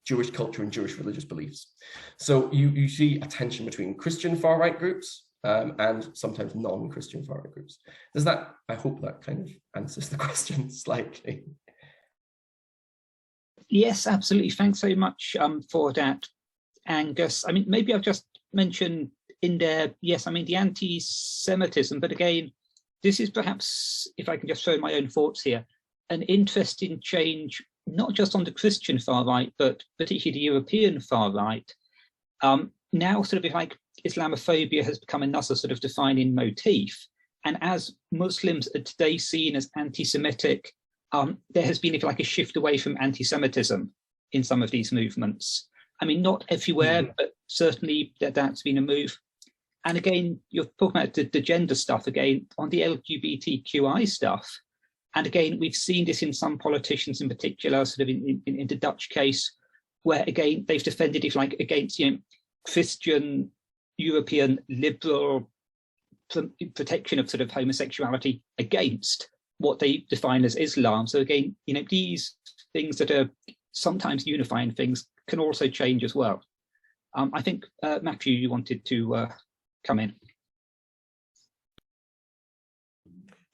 Jewish culture and Jewish religious beliefs. So you see a tension between Christian far-right groups and sometimes non-Christian far-right groups. I hope that kind of answers the question slightly. Yes, absolutely. Thanks very much for that, Angus. I mean, maybe I'll just mention in there, yes, I mean, the anti-Semitism, but again, this is perhaps, if I can just throw my own thoughts here, an interesting change, not just on the Christian far right, but particularly the European far right. Now, sort of, if like Islamophobia has become another sort of defining motif, and as Muslims are today seen as anti-Semitic, there has been, if you like, a shift away from anti-Semitism in some of these movements. I mean, not everywhere, but certainly that's been a move. And again, you're talking about the gender stuff again, on the LGBTQI stuff. And again, we've seen this in some politicians in particular, sort of in the Dutch case, where again, they've defended, if you like, against, you know, Christian, European, liberal protection of sort of homosexuality against what they define as Islam. So again, you know, these things that are sometimes unifying things can also change as well. I think, Matthew, you wanted to come in.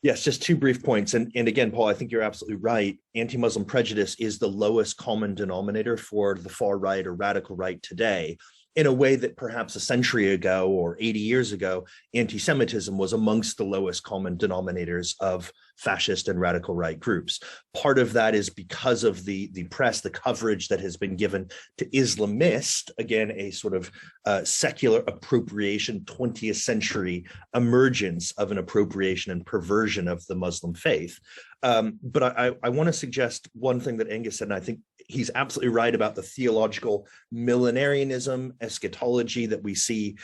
Yes, just two brief points. And again, Paul, I think you're absolutely right. Anti-Muslim prejudice is the lowest common denominator for the far right or radical right today, in a way that perhaps a century ago or 80 years ago, anti-Semitism was amongst the lowest common denominators of fascist and radical right groups. Part of that is because of the press, the coverage that has been given to Islamist, again, a sort of secular appropriation, 20th century emergence of an appropriation and perversion of the Muslim faith. But I want to suggest one thing that Angus said, and I think he's absolutely right about the theological millenarianism, eschatology that we see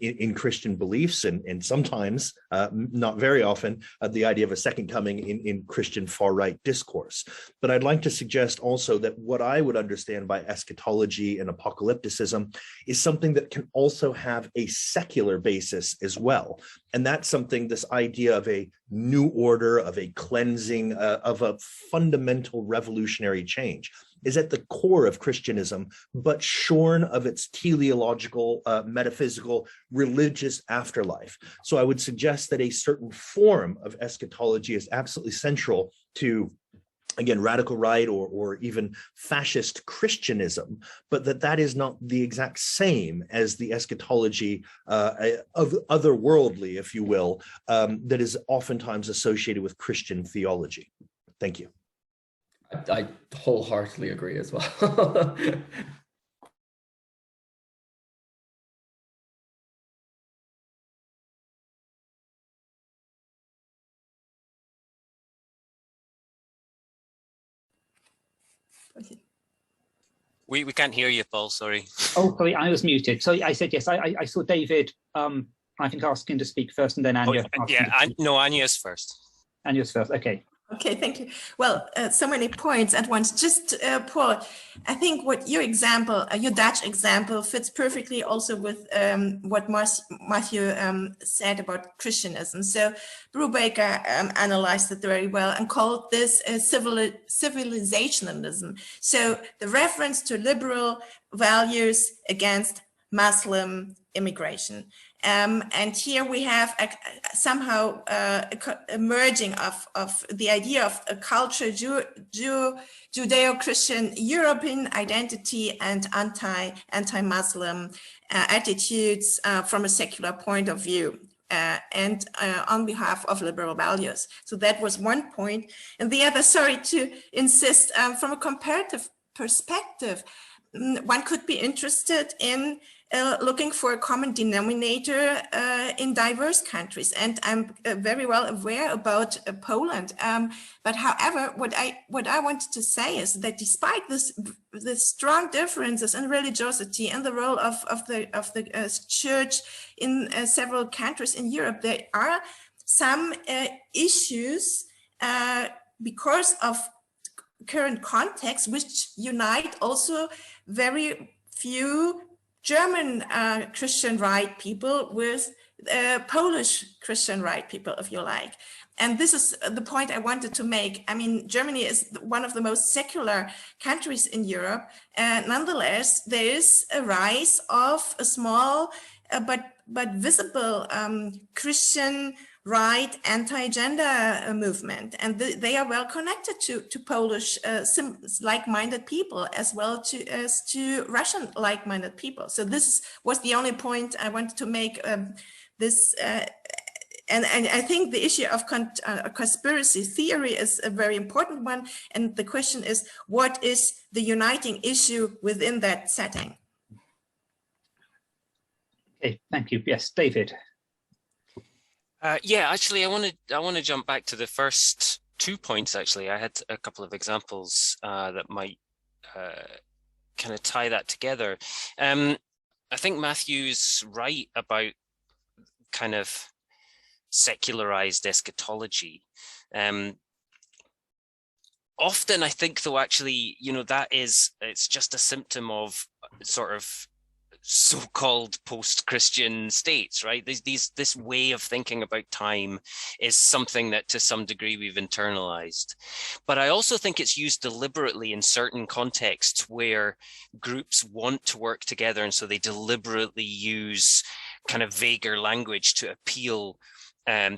in Christian beliefs, and sometimes, not very often, the idea of a second coming in Christian far-right discourse. But I'd like to suggest also that what I would understand by eschatology and apocalypticism is something that can also have a secular basis as well. And that's something, this idea of a new order, of a cleansing, of a fundamental revolutionary change, is at the core of Christianism, but shorn of its teleological, metaphysical, religious afterlife. So I would suggest that a certain form of eschatology is absolutely central to, again, radical right or even fascist Christianism, but that is not the exact same as the eschatology of otherworldly, if you will, that is oftentimes associated with Christian theology. Thank you. I wholeheartedly agree as well. We can't hear you, Paul, sorry. Oh, sorry, I was muted. So I said yes, I saw David, I think, asking to speak first, and then Anya. No, Anya's first. Anya's first, okay. Okay, thank you. Well, so many points at once. Just, Paul, I think what your example, your Dutch example, fits perfectly also with what Matthew said about Christianism. So Brubaker analyzed it very well and called this civilizationalism. So the reference to liberal values against Muslim immigration. And here we have somehow a merging of the idea of a culture, Judeo-Christian European identity and anti-Muslim attitudes from a secular point of view. And on behalf of liberal values. So that was one point. And the other, sorry to insist, from a comparative perspective, one could be interested in looking for a common denominator in diverse countries. And I'm very well aware about Poland. But however, what I wanted to say is that despite the strong differences in religiosity and the role of the church in several countries in Europe, there are some issues because of current context which unite also very few German Christian right people with Polish Christian right people, if you like. And this is the point I wanted to make. I mean, Germany is one of the most secular countries in Europe. And nonetheless, there is a rise of a small but visible Christian right anti-gender movement, and they are well connected to Polish like-minded people as well as to Russian like-minded people. So this was the only point I wanted to make. And I think the issue of conspiracy theory is a very important one. And the question is, what is the uniting issue within that setting? Okay, thank you. Yes, David. Yeah, actually, I want to jump back to the first 2 points. Actually, I had a couple of examples that might kind of tie that together. I think Matthew's right about kind of secularized eschatology. Often, I think, though, actually, you know, it's just a symptom of sort of so-called post-Christian states, right? This way of thinking about time is something that to some degree we've internalized. But I also think it's used deliberately in certain contexts where groups want to work together, and so they deliberately use kind of vaguer language to appeal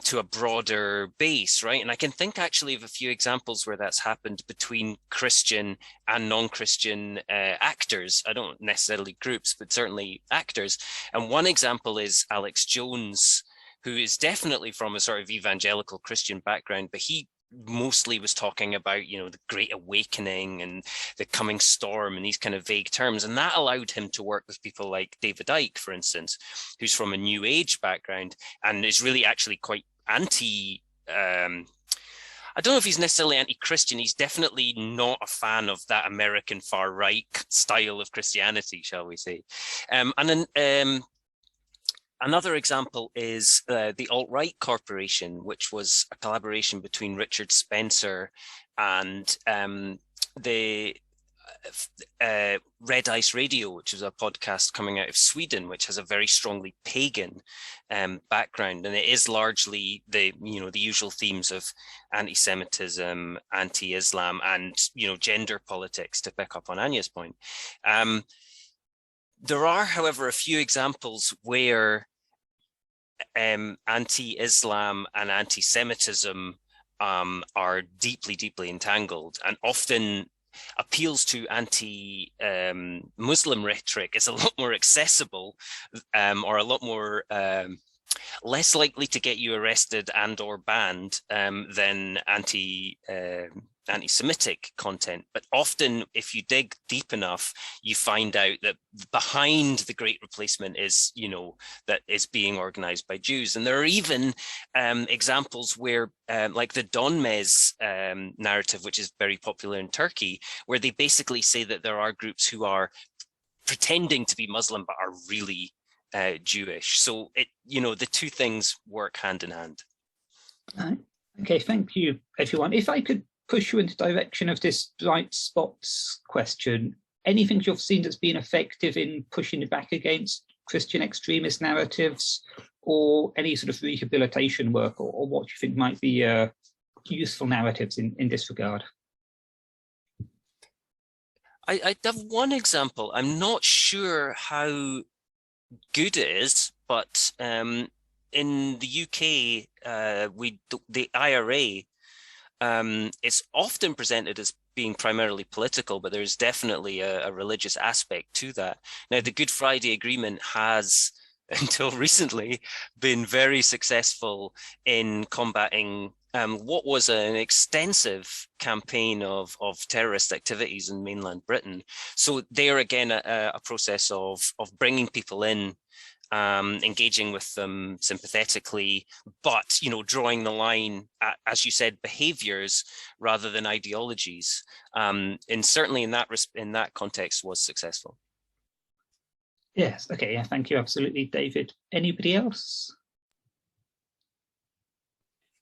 to a broader base, right? And I can think actually of a few examples where that's happened between Christian and non-Christian actors. I don't necessarily groups, but certainly actors. And one example is Alex Jones, who is definitely from a sort of evangelical Christian background, but he mostly was talking about, you know, the Great Awakening and the coming storm and these kind of vague terms. And that allowed him to work with people like David Icke, for instance, who's from a New Age background and is really actually quite anti, I don't know if he's necessarily anti-Christian. He's definitely not a fan of that American far right style of Christianity, shall we say. And then another example is the Alt-Right Corporation, which was a collaboration between Richard Spencer and the Red Ice Radio, which is a podcast coming out of Sweden, which has a very strongly pagan background, and it is largely the usual themes of anti-Semitism, anti-Islam, and gender politics. To pick up on Anya's point. There are, however, a few examples where anti-Islam and anti-Semitism are deeply, deeply entangled, and often appeals to anti-Muslim rhetoric is a lot more accessible or a lot more less likely to get you arrested and or banned than anti-Semitic content. But often, if you dig deep enough, you find out that behind the Great Replacement is, that is being organized by Jews. And there are even examples where, like the Donmez narrative, which is very popular in Turkey, where they basically say that there are groups who are pretending to be Muslim but are really Jewish. So the two things work hand in hand. Okay, thank you, everyone. If I could push you into the direction of this blind spots question, anything you've seen that's been effective in pushing back against Christian extremist narratives, or any sort of rehabilitation work, or what you think might be useful narratives in this regard? I have one example. I'm not sure how good it is, but in the UK, the IRA is often presented as being primarily political, but there's definitely a religious aspect to that. Now, the Good Friday Agreement has, until recently, been very successful in combating what was an extensive campaign of terrorist activities in mainland Britain. So there again, a process of bringing people in, engaging with them sympathetically, but drawing the line at, as you said, behaviors rather than ideologies. And certainly in that context was successful. Yes. Okay. Yeah. Thank you. Absolutely, David. Anybody else?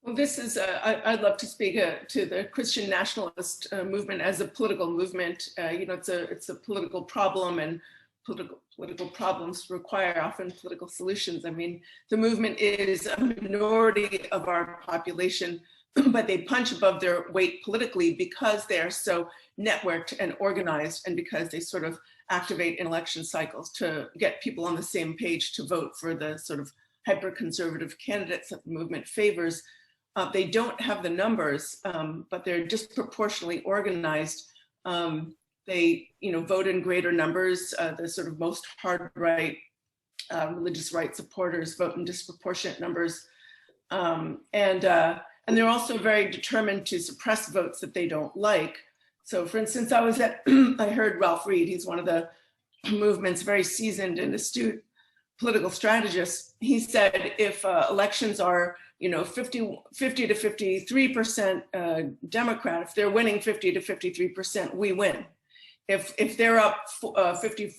Well, this is, I'd love to speak to the Christian nationalist movement as a political movement. It's a political problem, and political problems require often political solutions. I mean, the movement is a minority of our population, but they punch above their weight politically because they're so networked and organized, and because they sort of activate in election cycles to get people on the same page to vote for the sort of hyper-conservative candidates that the movement favors. They don't have the numbers, but they're disproportionately organized. They, vote in greater numbers. The sort of most hard right, religious right supporters vote in disproportionate numbers. And they're also very determined to suppress votes that they don't like. So for instance, I heard Ralph Reed, he's one of the movement's very seasoned and astute political strategists. He said if elections are 50 to 53% Democrat, if they're winning 50 to 53%, we win. If they're up he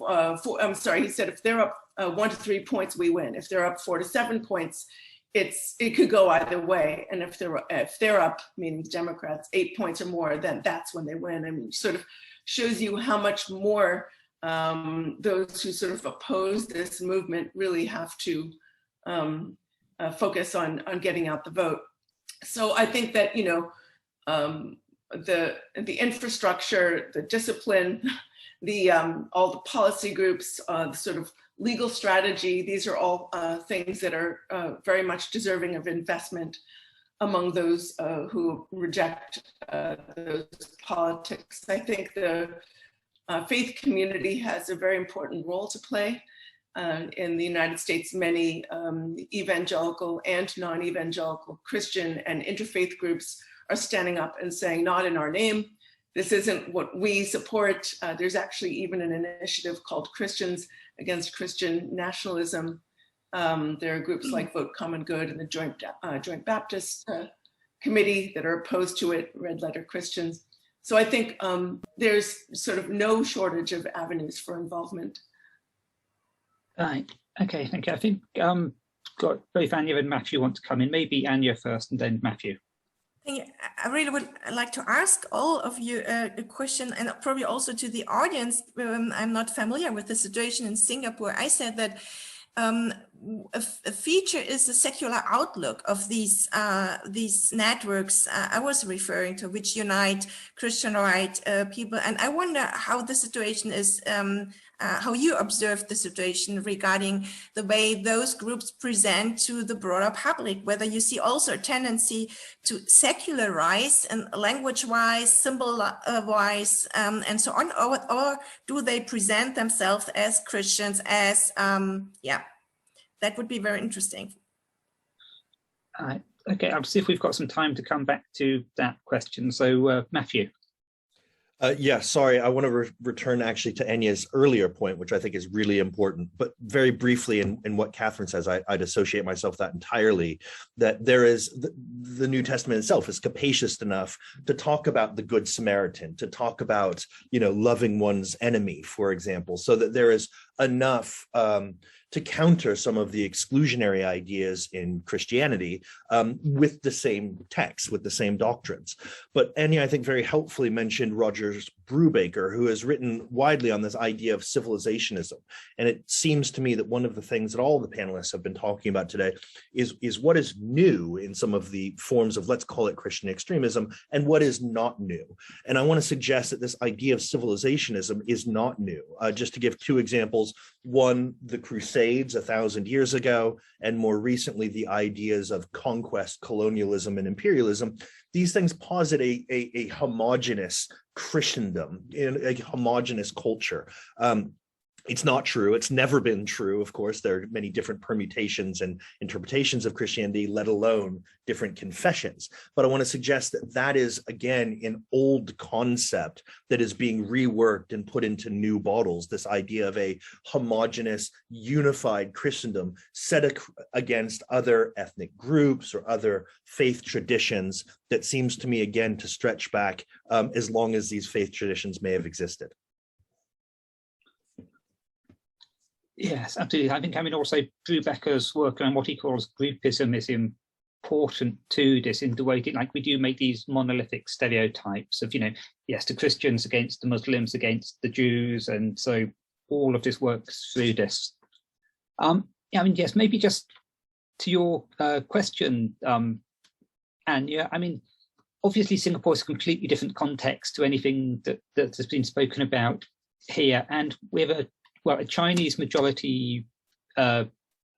said if they're up 1 to 3 points, we win. If they're up 4 to 7 points, it could go either way. And if they're up, meaning Democrats, 8 points or more, then that's when they win. I mean, sort of shows you how much more those who sort of oppose this movement really have to focus on getting out the vote. So I think that the infrastructure, the discipline, all the policy groups, the sort of legal strategy, these are all things that are very much deserving of investment among those who reject those politics. I think the faith community has a very important role to play. In the United States, many evangelical and non-evangelical Christian and interfaith groups are standing up and saying, not in our name. This isn't what we support. There's actually even an initiative called Christians Against Christian Nationalism. There are groups like Vote Common Good and the Joint Baptist Committee that are opposed to it, Red Letter Christians. So I think there's sort of no shortage of avenues for involvement. Right. Okay. Thank you. I think got both Anya and Matthew want to come in. Maybe Anya first, and then Matthew. I really would like to ask all of you a question, and probably also to the audience. I'm not familiar with the situation in Singapore. I said that a feature is the secular outlook of these networks I was referring to, which unite Christian right people. And I wonder how the situation is, how you observe the situation regarding the way those groups present to the broader public, whether you see also a tendency to secularize and language-wise, symbol-wise, and so on, or do they present themselves as Christians, as, that would be very interesting. Okay, I'll see if we've got some time to come back to that question. So Matthew. Yeah, sorry, I want to return actually to Anya's earlier point, which I think is really important, but very briefly in what Catherine says, I'd associate myself that entirely, that there is, the New Testament itself is capacious enough to talk about the Good Samaritan, to talk about, loving one's enemy, for example, so that there is enough to counter some of the exclusionary ideas in Christianity with the same text, with the same doctrines. But Anya, I think, very helpfully mentioned Roger Brubaker, who has written widely on this idea of civilizationism. And it seems to me that one of the things that all the panelists have been talking about today is what is new in some of the forms of, let's call it Christian extremism, and what is not new. And I want to suggest that this idea of civilizationism is not new. Just to give two examples, one, the Crusades 1,000 years ago, and more recently, the ideas of conquest, colonialism, and imperialism. These things posit a homogenous Christendom, a homogenous culture. It's not true. It's never been true. Of course, there are many different permutations and interpretations of Christianity, let alone different confessions. But I want to suggest that that is, again, an old concept that is being reworked and put into new bottles. This idea of a homogenous, unified Christendom set against other ethnic groups or other faith traditions that seems to me, again, to stretch back as long as these faith traditions may have existed. Yes, absolutely. I think, also Brubaker's work on what he calls groupism is important to this, in the way that, like, we do make these monolithic stereotypes of, yes, the Christians against the Muslims against the Jews, and so all of this works through this. Yes, maybe just to your question, Anya, obviously Singapore is a completely different context to anything that has been spoken about here, and we have a Chinese majority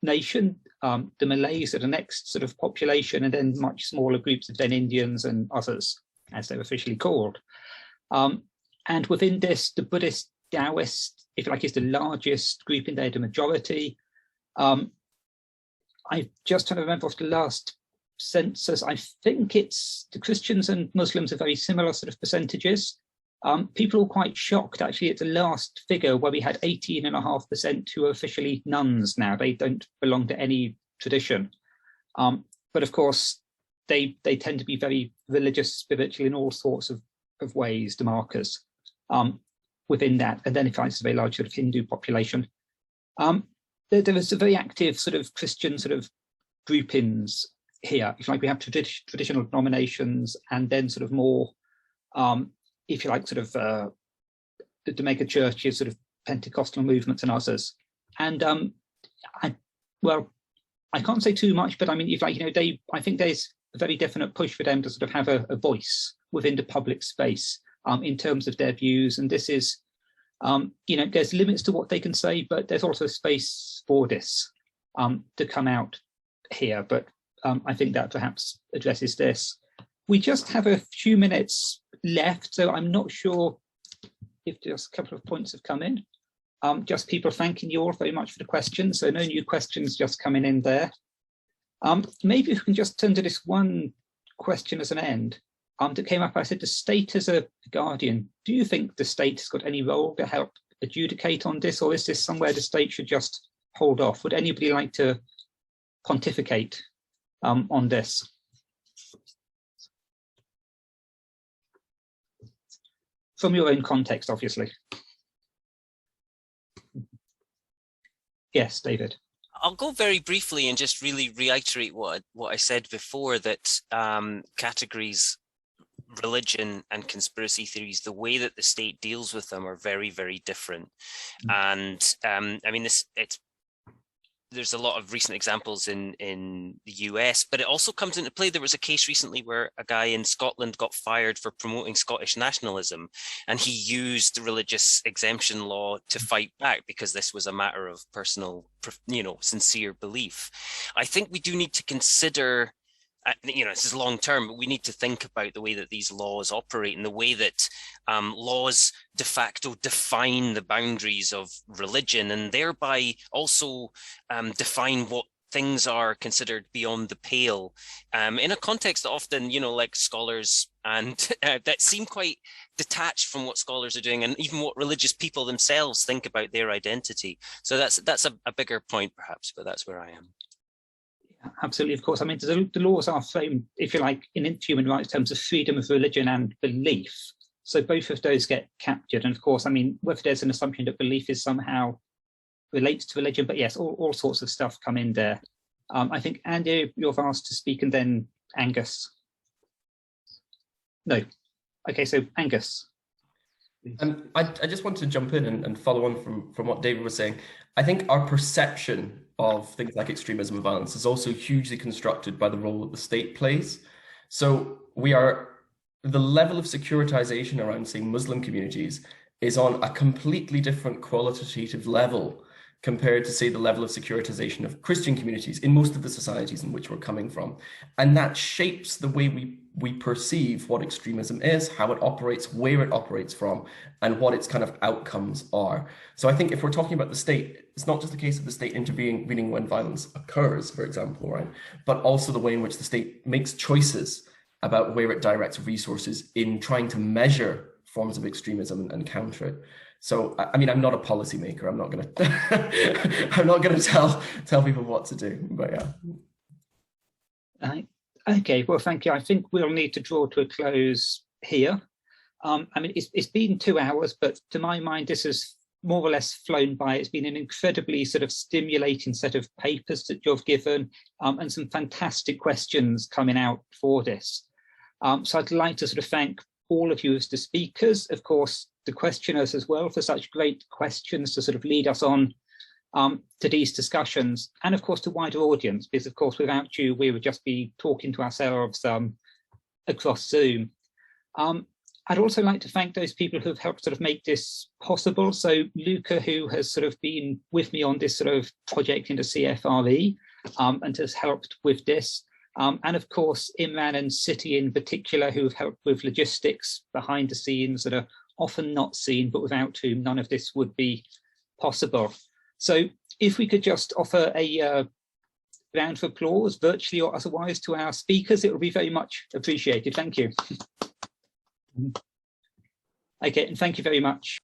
nation. The Malays are the next sort of population, and then much smaller groups of then Indians and others, as they're officially called. And within this, the Buddhist Taoist, if you like, is the largest group in there, the majority. I just trying to remember off the last census, I think it's the Christians and Muslims are very similar sort of percentages. People are quite shocked actually at the last figure where we had 18.5% who are officially nuns now. They don't belong to any tradition. But of course, they tend to be very religious, spiritual in all sorts of ways, the markers within that. And then if it's a very large sort of Hindu population. There is a very active sort of Christian sort of groupings here. If like we have traditional denominations and then sort of more, if you like, sort of the mega churches, sort of Pentecostal movements and others. And I can't say too much, but I mean, if like, you know, I think there's a very definite push for them to sort of have a voice within the public space in terms of their views. And this is, you know, there's limits to what they can say, but there's also space for this to come out here. But I think that perhaps addresses this. We just have a few minutes left, so I'm not sure if just a couple of points have come in. Just people thanking you all very much for the questions. So no new questions just coming in there. Maybe we can just turn to this one question as an end. That came up. I said, the state as a guardian, do you think the state has got any role to help adjudicate on this, or is this somewhere the state should just hold off? Would anybody like to pontificate on this? From your own context, obviously. Yes, David. I'll go very briefly and just really reiterate what I said before, that categories, religion and conspiracy theories, the way that the state deals with them are very, very different. And I mean, there's a lot of recent examples in the US, but it also comes into play. There was a case recently where a guy in Scotland got fired for promoting Scottish nationalism, and he used the religious exemption law to fight back because this was a matter of personal, you know, sincere belief. I think we do need to consider, you know, this is long term, but we need to think about the way that these laws operate and the way that laws de facto define the boundaries of religion, and thereby also define what things are considered beyond the pale in a context that often, you know, like scholars and that seem quite detached from what scholars are doing and even what religious people themselves think about their identity. So that's a bigger point perhaps, but that's where I am. Absolutely, of course. I mean, the laws are framed, if you like, in human rights terms of freedom of religion and belief. So both of those get captured. And of course, I mean, whether there's an assumption that belief is somehow relates to religion, but yes, all sorts of stuff come in there. I think, Andy, you're asked to speak, and then Angus. No. Okay, so Angus. I just want to jump in and follow on from what David was saying. I think our perception of things like extremism and violence is also hugely constructed by the role that the state plays. So the level of securitization around, say, Muslim communities is on a completely different qualitative level compared to, say, the level of securitization of Christian communities in most of the societies in which we're coming from. And that shapes the way we perceive what extremism is, how it operates, where it operates from, and what its kind of outcomes are. So I think if we're talking about the state, it's not just a case of the state intervening when violence occurs, for example, right? But also the way in which the state makes choices about where it directs resources in trying to measure forms of extremism and counter it. So, I mean, I'm not a policymaker. I'm not going to tell people what to do, but yeah. Okay, well, thank you. I think we'll need to draw to a close here. I mean, it's been 2 hours, but to my mind, this has more or less flown by. It's been an incredibly sort of stimulating set of papers that you've given, and some fantastic questions coming out for this. So I'd like to sort of thank all of you as the speakers, of course, the questioners as well, for such great questions to sort of lead us on to these discussions, and of course the wider audience, because of course without you we would just be talking to ourselves across Zoom. I'd also like to thank those people who've helped sort of make this possible. So Luca, who has sort of been with me on this sort of project into CFRE and has helped with this. And of course, Imran and City in particular, who have helped with logistics behind the scenes that are often not seen, but without whom none of this would be possible. So if we could just offer a round of applause, virtually or otherwise, to our speakers, it would be very much appreciated. Thank you. Okay, and thank you very much.